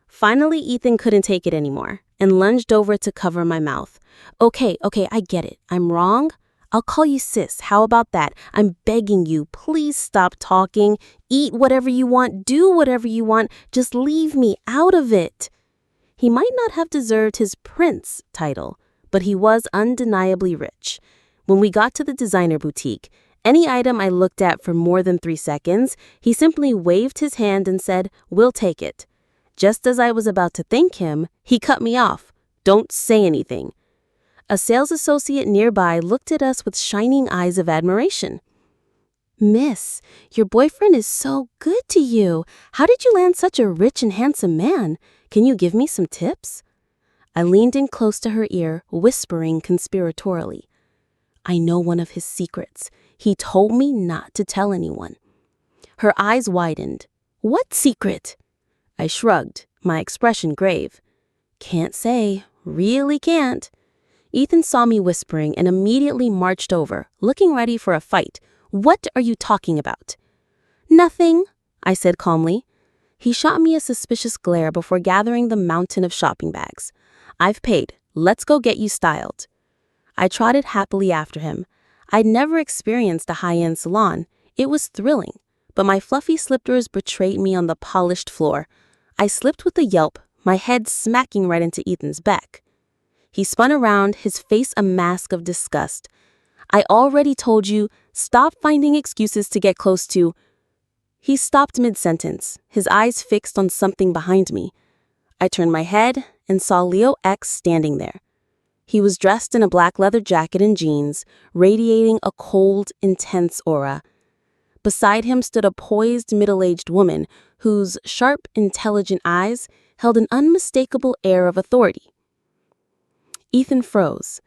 Finally, Ethan couldn't take it anymore and lunged over to cover my mouth. Okay, I get it. I'm wrong. I'll call you sis. How about that? I'm begging you, please stop talking. Eat whatever you want. Do whatever you want. Just leave me out of it. He might not have deserved his prince title, but he was undeniably rich. When we got to the designer boutique, any item I looked at for more than 3 seconds, he simply waved his hand and said, "We'll take it." Just as I was about to thank him, he cut me off. Don't say anything. A sales associate nearby looked at us with shining eyes of admiration. Miss, your boyfriend is so good to you. How did you land such a rich and handsome man? Can you give me some tips? I leaned in close to her ear, whispering conspiratorially. I know one of his secrets. He told me not to tell anyone. Her eyes widened. What secret? I shrugged, my expression grave. Can't say. Really can't. Ethan saw me whispering and immediately marched over, looking ready for a fight. What are you talking about? Nothing, I said calmly. He shot me a suspicious glare before gathering the mountain of shopping bags. I've paid. Let's go get you styled. I trotted happily after him. I'd never experienced a high-end salon. It was thrilling, but my fluffy slippers betrayed me on the polished floor. I slipped with a yelp, my head smacking right into Ethan's back. He spun around, his face a mask of disgust. I already told you, stop finding excuses to get close to. He stopped mid-sentence, his eyes fixed on something behind me. I turned my head and saw Leo X standing there. He was dressed in a black leather jacket and jeans, radiating a cold, intense aura. Beside him stood a poised, middle-aged woman whose sharp, intelligent eyes held an unmistakable air of authority. Ethan froze.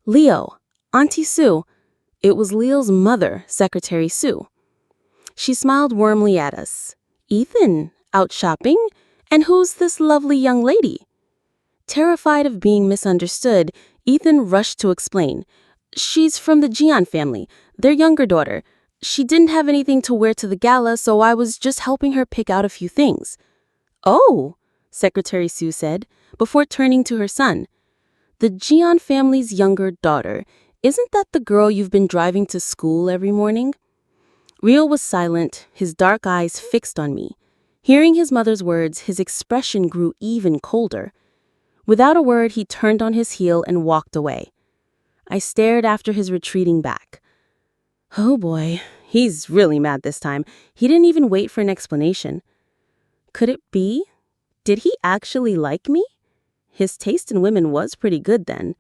Leo, Auntie Sue. It was Leo's mother, Secretary Sue. She smiled warmly at us. Ethan, out shopping? And who's this lovely young lady? Terrified of being misunderstood, Ethan rushed to explain. She's from the Jiang family, their younger daughter. She didn't have anything to wear to the gala, so I was just helping her pick out a few things. Oh, Secretary Sue said, before turning to her son. The Jiang family's younger daughter. Isn't that the girl you've been driving to school every morning? Rio was silent, his dark eyes fixed on me. Hearing his mother's words, his expression grew even colder. Without a word, he turned on his heel and walked away. I stared after his retreating back. Oh boy, he's really mad this time. He didn't even wait for an explanation. Could it be? Did he actually like me? His taste in women was pretty good then.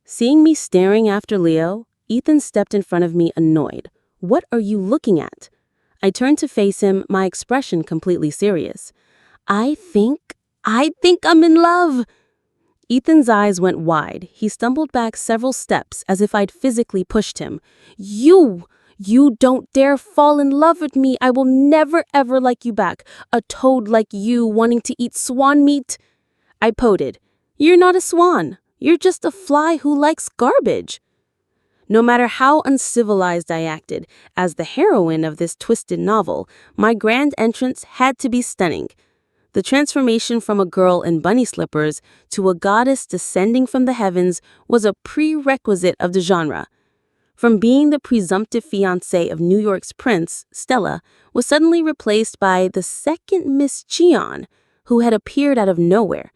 Seeing me staring after Leo, Ethan stepped in front of me annoyed. What are you looking at? I turned to face him, my expression completely serious. I think I'm in love. Ethan's eyes went wide. He stumbled back several steps as if I'd physically pushed him. You don't dare fall in love with me. I will never ever like you back. A toad like you wanting to eat swan meat. I pouted. You're not a swan. You're just a fly who likes garbage." No matter how uncivilized I acted as the heroine of this twisted novel, my grand entrance had to be stunning. The transformation from a girl in bunny slippers to a goddess descending from the heavens was a prerequisite of the genre. From being the presumptive fiancée of New York's prince, Stella was suddenly replaced by the second Miss Jiang, who had appeared out of nowhere.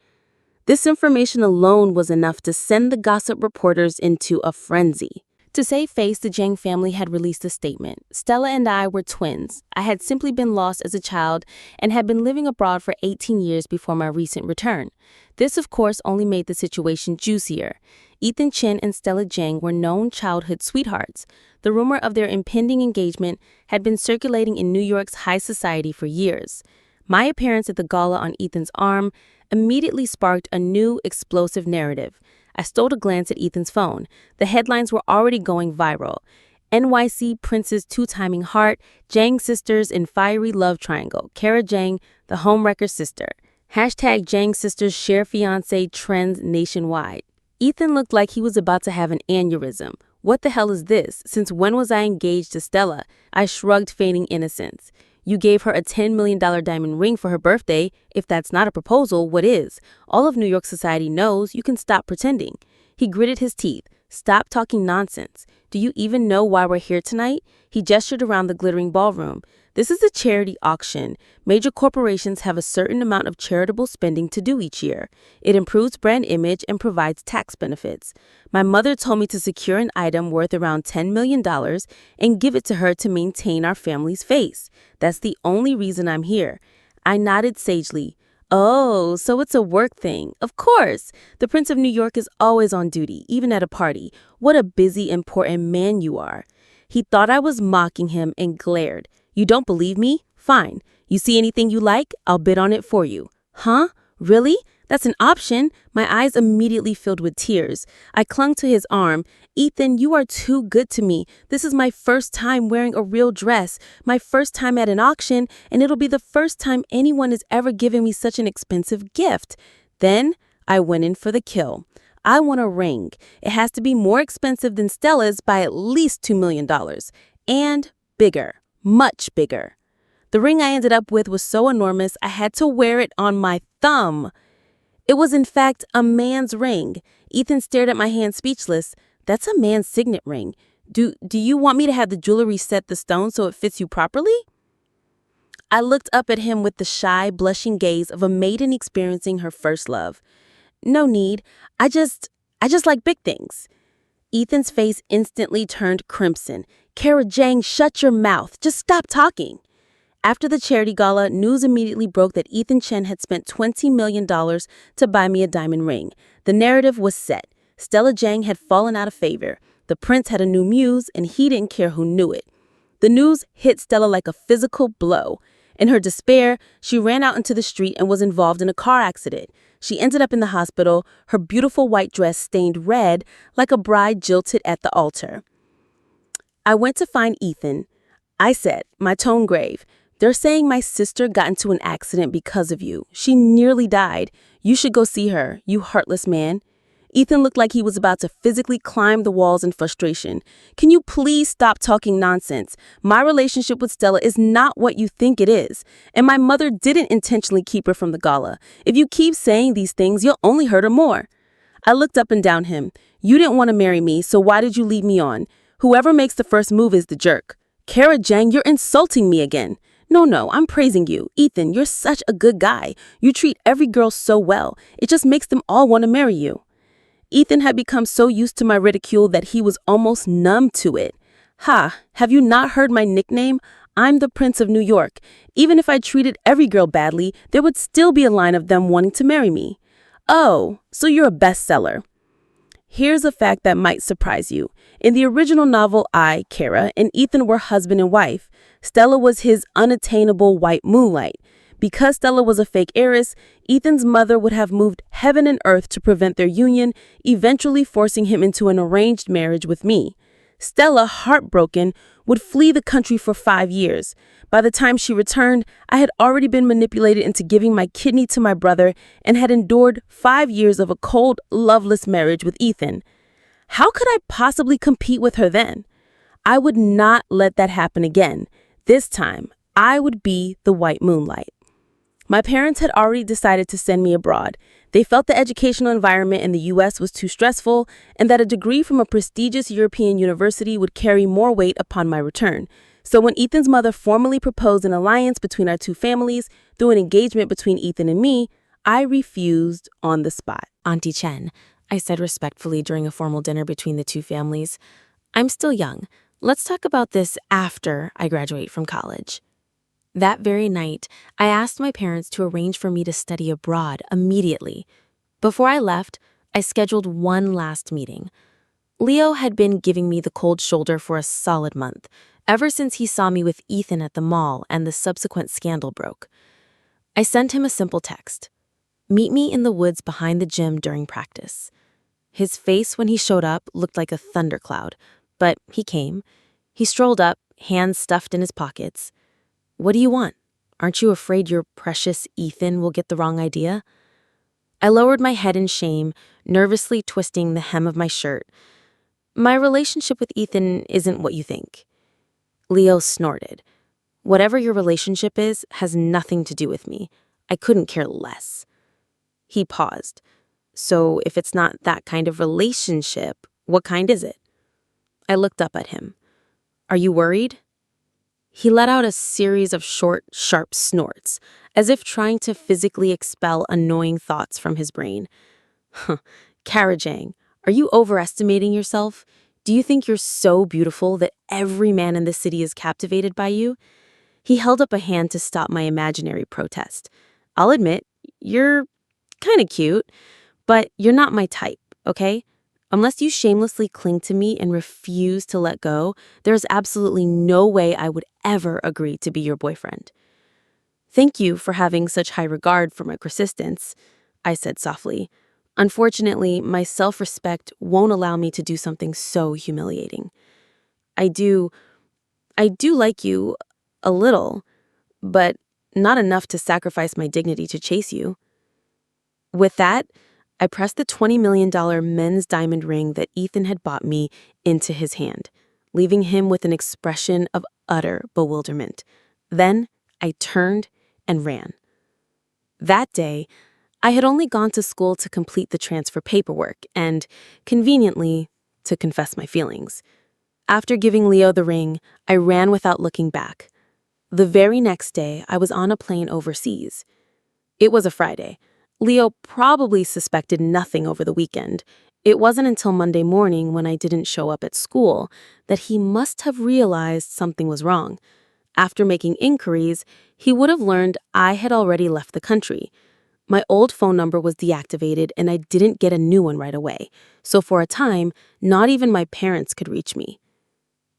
This information alone was enough to send the gossip reporters into a frenzy. To save face, the Jiang family had released a statement. Stella and I were twins. I had simply been lost as a child and had been living abroad for 18 years before my recent return. This, of course, only made the situation juicier. Ethan Chin and Stella Jiang were known childhood sweethearts. The rumor of their impending engagement had been circulating in New York's high society for years. My appearance at the gala on Ethan's arm immediately sparked a new, explosive narrative. I stole a glance at Ethan's phone. The headlines were already going viral. NYC Prince's two-timing heart, Jiang sisters in fiery love triangle, Kara Jiang, the homewrecker sister. Hashtag Jiang sisters share fiancé trends nationwide. Ethan looked like he was about to have an aneurysm. What the hell is this? Since when was I engaged to Stella? I shrugged, feigning innocence. You gave her a $10 million diamond ring for her birthday. If that's not a proposal, what is? All of New York society knows. You can stop pretending. He gritted his teeth. Stop talking nonsense. Do you even know why we're here tonight? He gestured around the glittering ballroom. This is a charity auction. Major corporations have a certain amount of charitable spending to do each year. It improves brand image and provides tax benefits. My mother told me to secure an item worth around $10 million and give it to her to maintain our family's face. That's the only reason I'm here. I nodded sagely. Oh, so it's a work thing. Of course. The Prince of New York is always on duty, even at a party. What a busy, important man you are. He thought I was mocking him and glared. You don't believe me? Fine. You see anything you like? I'll bid on it for you. Huh? Really? That's an option. My eyes immediately filled with tears. I clung to his arm. Ethan, you are too good to me. This is my first time wearing a real dress, my first time at an auction, and it'll be the first time anyone has ever given me such an expensive gift. Then I went in for the kill. I want a ring. It has to be more expensive than Stella's by at least $2 million. And bigger. Much bigger. The ring I ended up with was so enormous I had to wear it on my thumb. It was in fact a man's ring. Ethan stared at my hand speechless. That's a man's signet ring. Do you want me to have the jewelry set the stone so it fits you properly? I looked up at him with the shy, blushing gaze of a maiden experiencing her first love. No need. I just like big things. Ethan's face instantly turned crimson. Kara Jiang, shut your mouth. Just stop talking. After the charity gala, news immediately broke that Ethan Chen had spent $20 million to buy me a diamond ring. The narrative was set. Stella Jiang had fallen out of favor. The prince had a new muse, and he didn't care who knew it. The news hit Stella like a physical blow. In her despair, she ran out into the street and was involved in a car accident. She ended up in the hospital, her beautiful white dress stained red like a bride jilted at the altar. I went to find Ethan. I said, my tone grave, they're saying my sister got into an accident because of you. She nearly died. You should go see her, you heartless man. Ethan looked like he was about to physically climb the walls in frustration. Can you please stop talking nonsense? My relationship with Stella is not what you think it is. And my mother didn't intentionally keep her from the gala. If you keep saying these things, you'll only hurt her more. I looked up and down him. You didn't want to marry me, so why did you lead me on? Whoever makes the first move is the jerk. Kara Jiang, you're insulting me again. No, I'm praising you. Ethan, you're such a good guy. You treat every girl so well. It just makes them all want to marry you. Ethan had become so used to my ridicule that he was almost numb to it. Ha, have you not heard my nickname? I'm the Prince of New York. Even if I treated every girl badly, there would still be a line of them wanting to marry me. Oh, so you're a bestseller. Here's a fact that might surprise you. In the original novel, I, Kara, and Ethan were husband and wife. Stella was his unattainable white moonlight. Because Stella was a fake heiress, Ethan's mother would have moved heaven and earth to prevent their union, eventually forcing him into an arranged marriage with me. Stella, heartbroken, would flee the country for 5 years. By the time she returned, I had already been manipulated into giving my kidney to my brother and had endured 5 years of a cold, loveless marriage with Ethan. How could I possibly compete with her then? I would not let that happen again. This time, I would be the white moonlight. My parents had already decided to send me abroad. They felt the educational environment in the U.S. was too stressful and that a degree from a prestigious European university would carry more weight upon my return. So when Ethan's mother formally proposed an alliance between our two families through an engagement between Ethan and me, I refused on the spot. Auntie Chen, I said respectfully during a formal dinner between the two families, I'm still young. Let's talk about this after I graduate from college. That very night, I asked my parents to arrange for me to study abroad immediately. Before I left, I scheduled one last meeting. Leo had been giving me the cold shoulder for a solid month, ever since he saw me with Ethan at the mall and the subsequent scandal broke. I sent him a simple text. Meet me in the woods behind the gym during practice. His face when he showed up looked like a thundercloud, but he came. He strolled up, hands stuffed in his pockets. What do you want? Aren't you afraid your precious Ethan will get the wrong idea? I lowered my head in shame, nervously twisting the hem of my shirt. My relationship with Ethan isn't what you think. Leo snorted. Whatever your relationship is has nothing to do with me. I couldn't care less. He paused. So if it's not that kind of relationship, what kind is it? I looked up at him. Are you worried? He let out a series of short, sharp snorts, as if trying to physically expel annoying thoughts from his brain. Jiang, are you overestimating yourself? Do you think you're so beautiful that every man in the city is captivated by you? He held up a hand to stop my imaginary protest. I'll admit, you're kind of cute, but you're not my type, okay? Unless you shamelessly cling to me and refuse to let go, there's absolutely no way I would ever agree to be your boyfriend. Thank you for having such high regard for my persistence, I said softly. Unfortunately, my self-respect won't allow me to do something so humiliating. I do like you a little, but not enough to sacrifice my dignity to chase you. With that, I pressed the $20 million men's diamond ring that Ethan had bought me into his hand, leaving him with an expression of utter bewilderment. Then I turned and ran. That day, I had only gone to school to complete the transfer paperwork and, conveniently, to confess my feelings. After giving Leo the ring, I ran without looking back. The very next day, I was on a plane overseas. It was a Friday. Leo probably suspected nothing over the weekend. It wasn't until Monday morning when I didn't show up at school that he must have realized something was wrong. After making inquiries, he would have learned I had already left the country. My old phone number was deactivated and I didn't get a new one right away, so for a time, not even my parents could reach me.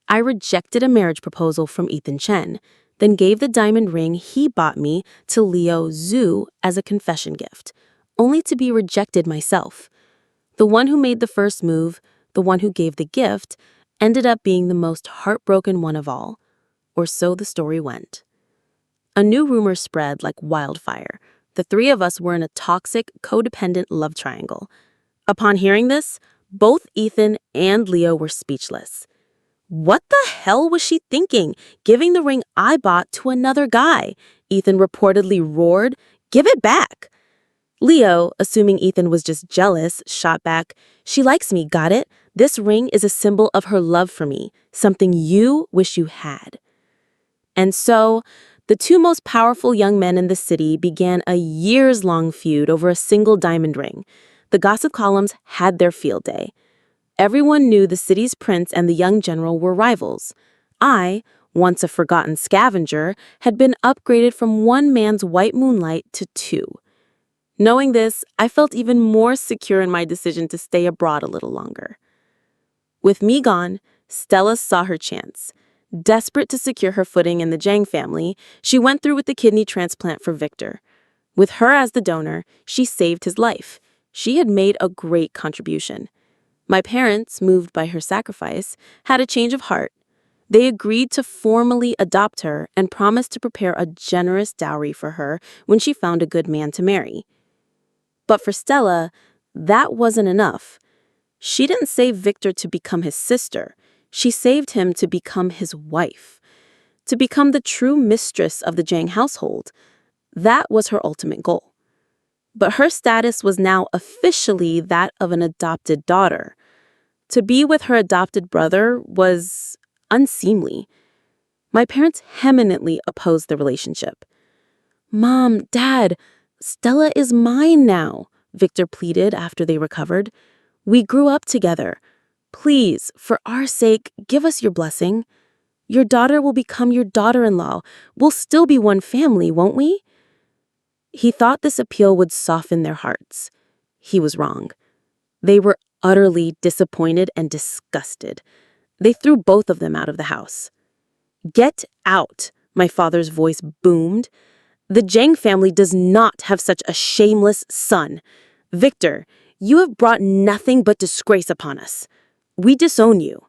I rejected a marriage proposal from Ethan Chen, then gave the diamond ring he bought me to Leo Zhu as a confession gift, only to be rejected myself. The one who made the first move, the one who gave the gift, ended up being the most heartbroken one of all, or so the story went. A new rumor spread like wildfire. The three of us were in a toxic, codependent love triangle. Upon hearing this, both Ethan and Leo were speechless. What the hell was she thinking, giving the ring I bought to another guy? Ethan reportedly roared, "Give it back!" Leo, assuming Ethan was just jealous, shot back, "She likes me, got it? This ring is a symbol of her love for me, something you wish you had." And so, the two most powerful young men in the city began a years-long feud over a single diamond ring. The gossip columns had their field day. Everyone knew the city's prince and the young general were rivals. I, once a forgotten scavenger, had been upgraded from one man's white moonlight to two. Knowing this, I felt even more secure in my decision to stay abroad a little longer. With me gone, Stella saw her chance. Desperate to secure her footing in the Jiang family, she went through with the kidney transplant for Victor. With her as the donor, she saved his life. She had made a great contribution. My parents, moved by her sacrifice, had a change of heart. They agreed to formally adopt her and promised to prepare a generous dowry for her when she found a good man to marry. But for Stella, that wasn't enough. She didn't save Victor to become his sister. She saved him to become his wife, to become the true mistress of the Jiang household. That was her ultimate goal. But her status was now officially that of an adopted daughter. To be with her adopted brother was unseemly. My parents vehemently opposed the relationship. "Mom, Dad, Stella is mine now," Victor pleaded after they recovered. "We grew up together. Please, for our sake, give us your blessing. Your daughter will become your daughter-in-law. We'll still be one family, won't we?" He thought this appeal would soften their hearts. He was wrong. They were utterly disappointed and disgusted. They threw both of them out of the house. "Get out," my father's voice boomed. "The Jiang family does not have such a shameless son. Victor, you have brought nothing but disgrace upon us. We disown you."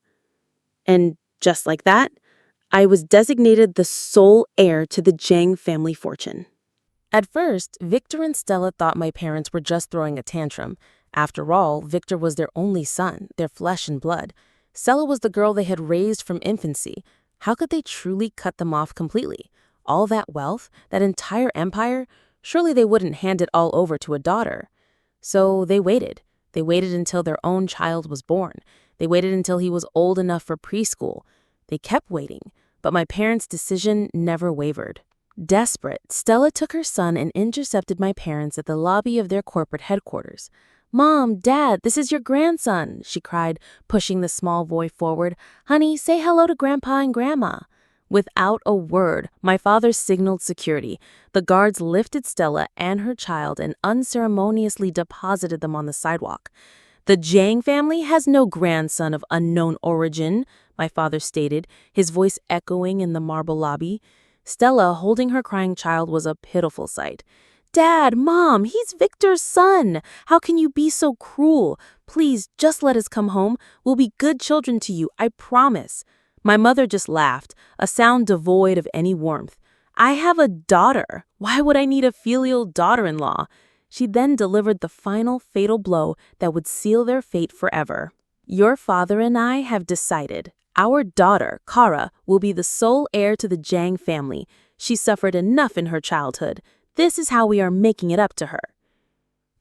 And just like that, I was designated the sole heir to the Jiang family fortune. At first, Victor and Stella thought my parents were just throwing a tantrum. After all, Victor was their only son, their flesh and blood. Stella was the girl they had raised from infancy. How could they truly cut them off completely? All that wealth, that entire empire, surely they wouldn't hand it all over to a daughter. So they waited. They waited until their own child was born. They waited until he was old enough for preschool. They kept waiting, but my parents' decision never wavered. Desperate, Stella took her son and intercepted my parents at the lobby of their corporate headquarters. "Mom, Dad, this is your grandson," she cried, pushing the small boy forward. "Honey, say hello to Grandpa and Grandma." Without a word, my father signaled security. The guards lifted Stella and her child and unceremoniously deposited them on the sidewalk. "The Jiang family has no grandson of unknown origin," my father stated, his voice echoing in the marble lobby. Stella, holding her crying child, was a pitiful sight. "Dad, Mom, he's Victor's son. How can you be so cruel? Please, just let us come home. We'll be good children to you, I promise." My mother just laughed, a sound devoid of any warmth. "I have a daughter. Why would I need a filial daughter-in-law?" She then delivered the final fatal blow that would seal their fate forever. "Your father and I have decided. Our daughter, Kara, will be the sole heir to the Jiang family. She suffered enough in her childhood. This is how we are making it up to her."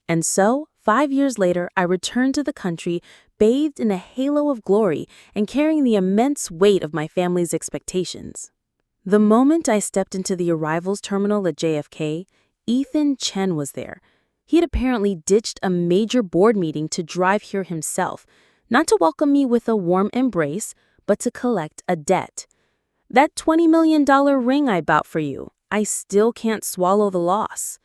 And so, 5 years later, I returned to the country, bathed in a halo of glory and carrying the immense weight of my family's expectations. The moment I stepped into the arrivals terminal at JFK, Ethan Chen was there. He had apparently ditched a major board meeting to drive here himself, not to welcome me with a warm embrace, but to collect a debt. "That $20 million ring I bought for you, I still can't swallow the loss."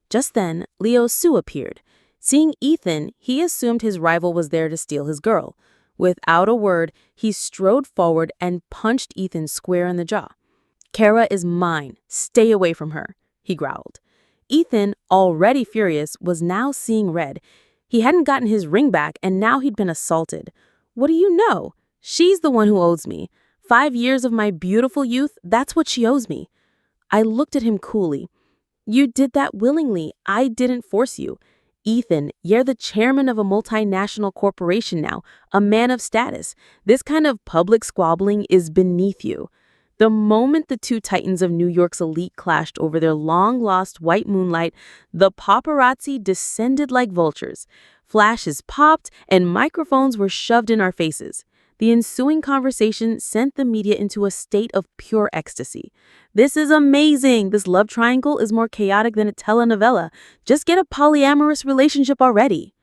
Just then, Leo Su appeared. Seeing Ethan, he assumed his rival was there to steal his girl. Without a word, he strode forward and punched Ethan square in the jaw. "Kara is mine. Stay away from her," he growled. Ethan, already furious, was now seeing red. He hadn't gotten his ring back, and now he'd been assaulted. "What do you know? She's the one who owes me. 5 years of my beautiful youth, that's what she owes me." I looked at him coolly. "You did that willingly. I didn't force you. Ethan, you're the chairman of a multinational corporation now, a man of status. This kind of public squabbling is beneath you." The moment the two titans of New York's elite clashed over their long-lost white moonlight, the paparazzi descended like vultures. Flashes popped and microphones were shoved in our faces. The ensuing conversation sent the media into a state of pure ecstasy. "This is amazing. This love triangle is more chaotic than a telenovela. Just get a polyamorous relationship already."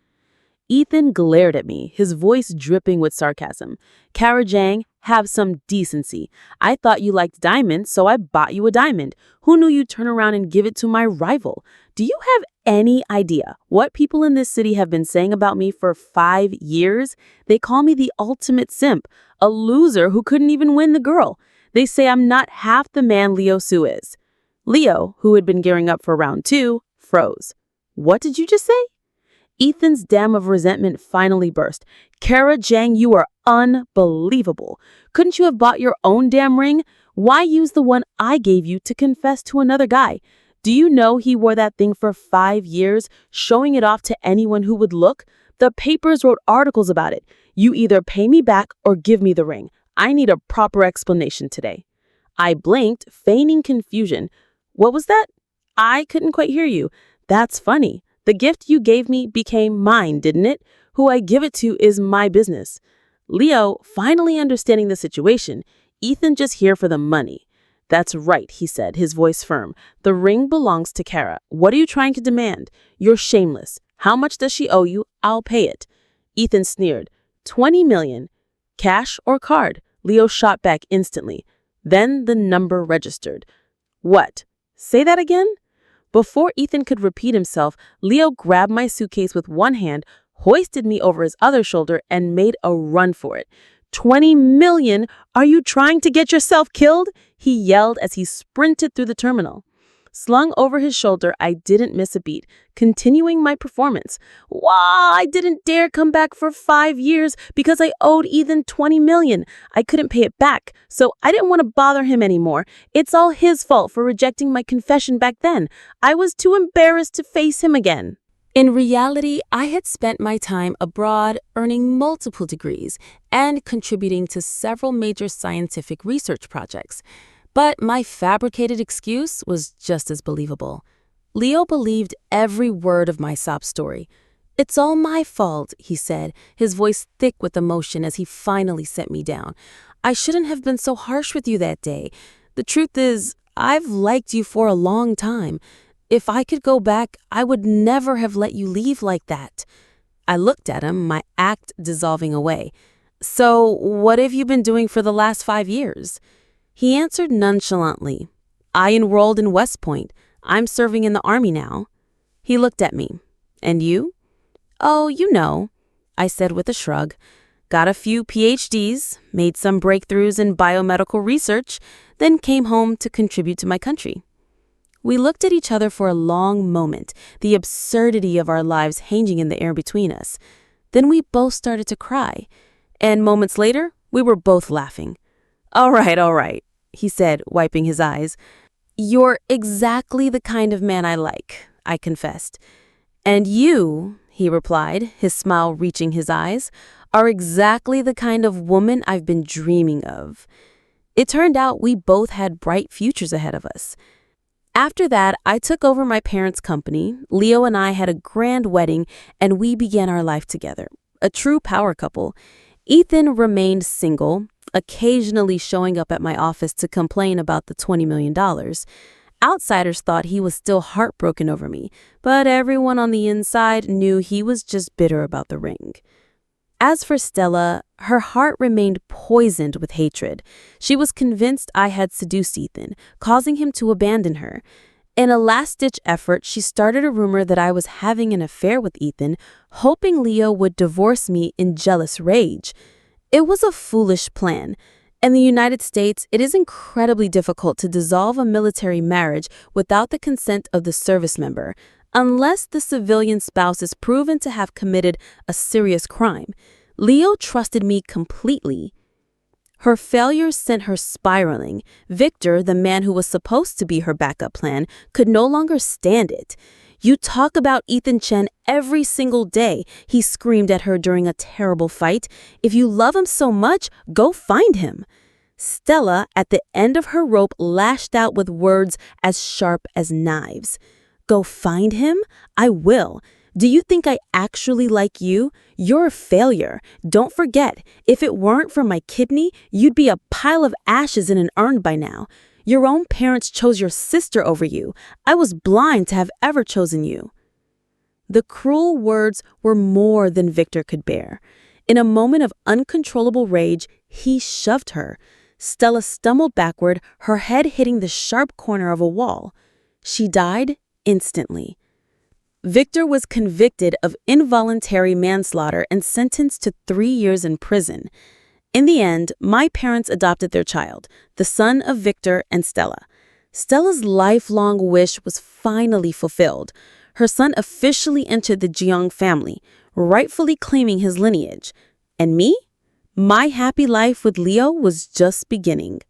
Ethan glared at me, his voice dripping with sarcasm. "Kara Jiang, have some decency. I thought you liked diamonds, so I bought you a diamond. Who knew you'd turn around and give it to my rival? Do you have any idea what people in this city have been saying about me for 5 years? They call me the ultimate simp, a loser who couldn't even win the girl. They say I'm not half the man Leo Su is." Leo, who had been gearing up for round 2, froze. "What did you just say?" Ethan's dam of resentment finally burst. Kara, Jiang, you are unbelievable. Couldn't you have bought your own damn ring? Why use the one I gave you to confess to another guy? Do you know he wore that thing for 5 years, showing it off to anyone who would look? The papers wrote articles about it. You either pay me back or give me the ring. I need a proper explanation today. I blinked, feigning confusion. What was that? I couldn't quite hear you. That's funny. The gift you gave me became mine, didn't it? Who I give it to is my business. Leo, finally understanding the situation, Ethan just here for the money. That's right, he said, his voice firm. The ring belongs to Kara. What are you trying to demand? You're shameless. How much does she owe you? I'll pay it. Ethan sneered. 20 million. Cash or card? Leo shot back instantly. Then the number registered. What? Say that again? Before Ethan could repeat himself, Leo grabbed my suitcase with one hand, hoisted me over his other shoulder, and made a run for it. 20 million? Are you trying to get yourself killed? He yelled as he sprinted through the terminal. Slung over his shoulder, I didn't miss a beat, continuing my performance. Wow, I didn't dare come back for 5 years because I owed Ethan 20 million. I couldn't pay it back, so I didn't want to bother him anymore. It's all his fault for rejecting my confession back then. I was too embarrassed to face him again. In reality, I had spent my time abroad earning multiple degrees and contributing to several major scientific research projects. But my fabricated excuse was just as believable. Leo believed every word of my sob story. It's all my fault, he said, his voice thick with emotion as he finally set me down. I shouldn't have been so harsh with you that day. The truth is, I've liked you for a long time. If I could go back, I would never have let you leave like that. I looked at him, my act dissolving away. So, what have you been doing for the last 5 years? He answered nonchalantly. I enrolled in West Point. I'm serving in the Army now. He looked at me. And you? Oh, you know, I said with a shrug. Got a few PhDs, made some breakthroughs in biomedical research, then came home to contribute to my country. We looked at each other for a long moment, the absurdity of our lives hanging in the air between us. Then we both started to cry. And moments later, we were both laughing. All right, he said, wiping his eyes. You're exactly the kind of man I like, I confessed. And you, he replied, his smile reaching his eyes, are exactly the kind of woman I've been dreaming of. It turned out we both had bright futures ahead of us. After that, I took over my parents' company. Leo and I had a grand wedding, and we began our life together, a true power couple. Ethan remained single, occasionally showing up at my office to complain about the $20 million. Outsiders thought he was still heartbroken over me, but everyone on the inside knew he was just bitter about the ring. As for Stella, her heart remained poisoned with hatred. She was convinced I had seduced Ethan, causing him to abandon her. In a last-ditch effort, she started a rumor that I was having an affair with Ethan, hoping Leo would divorce me in jealous rage. It was a foolish plan. In the United States, it is incredibly difficult to dissolve a military marriage without the consent of the service member, unless the civilian spouse is proven to have committed a serious crime. Leo trusted me completely. Her failure sent her spiraling. Victor, the man who was supposed to be her backup plan, could no longer stand it. You talk about Ethan Chen every single day, he screamed at her during a terrible fight. If you love him so much, go find him. Stella, at the end of her rope, lashed out with words as sharp as knives. Go find him? I will. Do you think I actually like you? You're a failure. Don't forget, if it weren't for my kidney, you'd be a pile of ashes in an urn by now. Your own parents chose your sister over you. I was blind to have ever chosen you. The cruel words were more than Victor could bear. In a moment of uncontrollable rage, he shoved her. Stella stumbled backward, her head hitting the sharp corner of a wall. She died instantly. Victor was convicted of involuntary manslaughter and sentenced to 3 years in prison. In the end, my parents adopted their child, the son of Victor and Stella. Stella's lifelong wish was finally fulfilled. Her son officially entered the Jiang family, rightfully claiming his lineage. And me? My happy life with Leo was just beginning.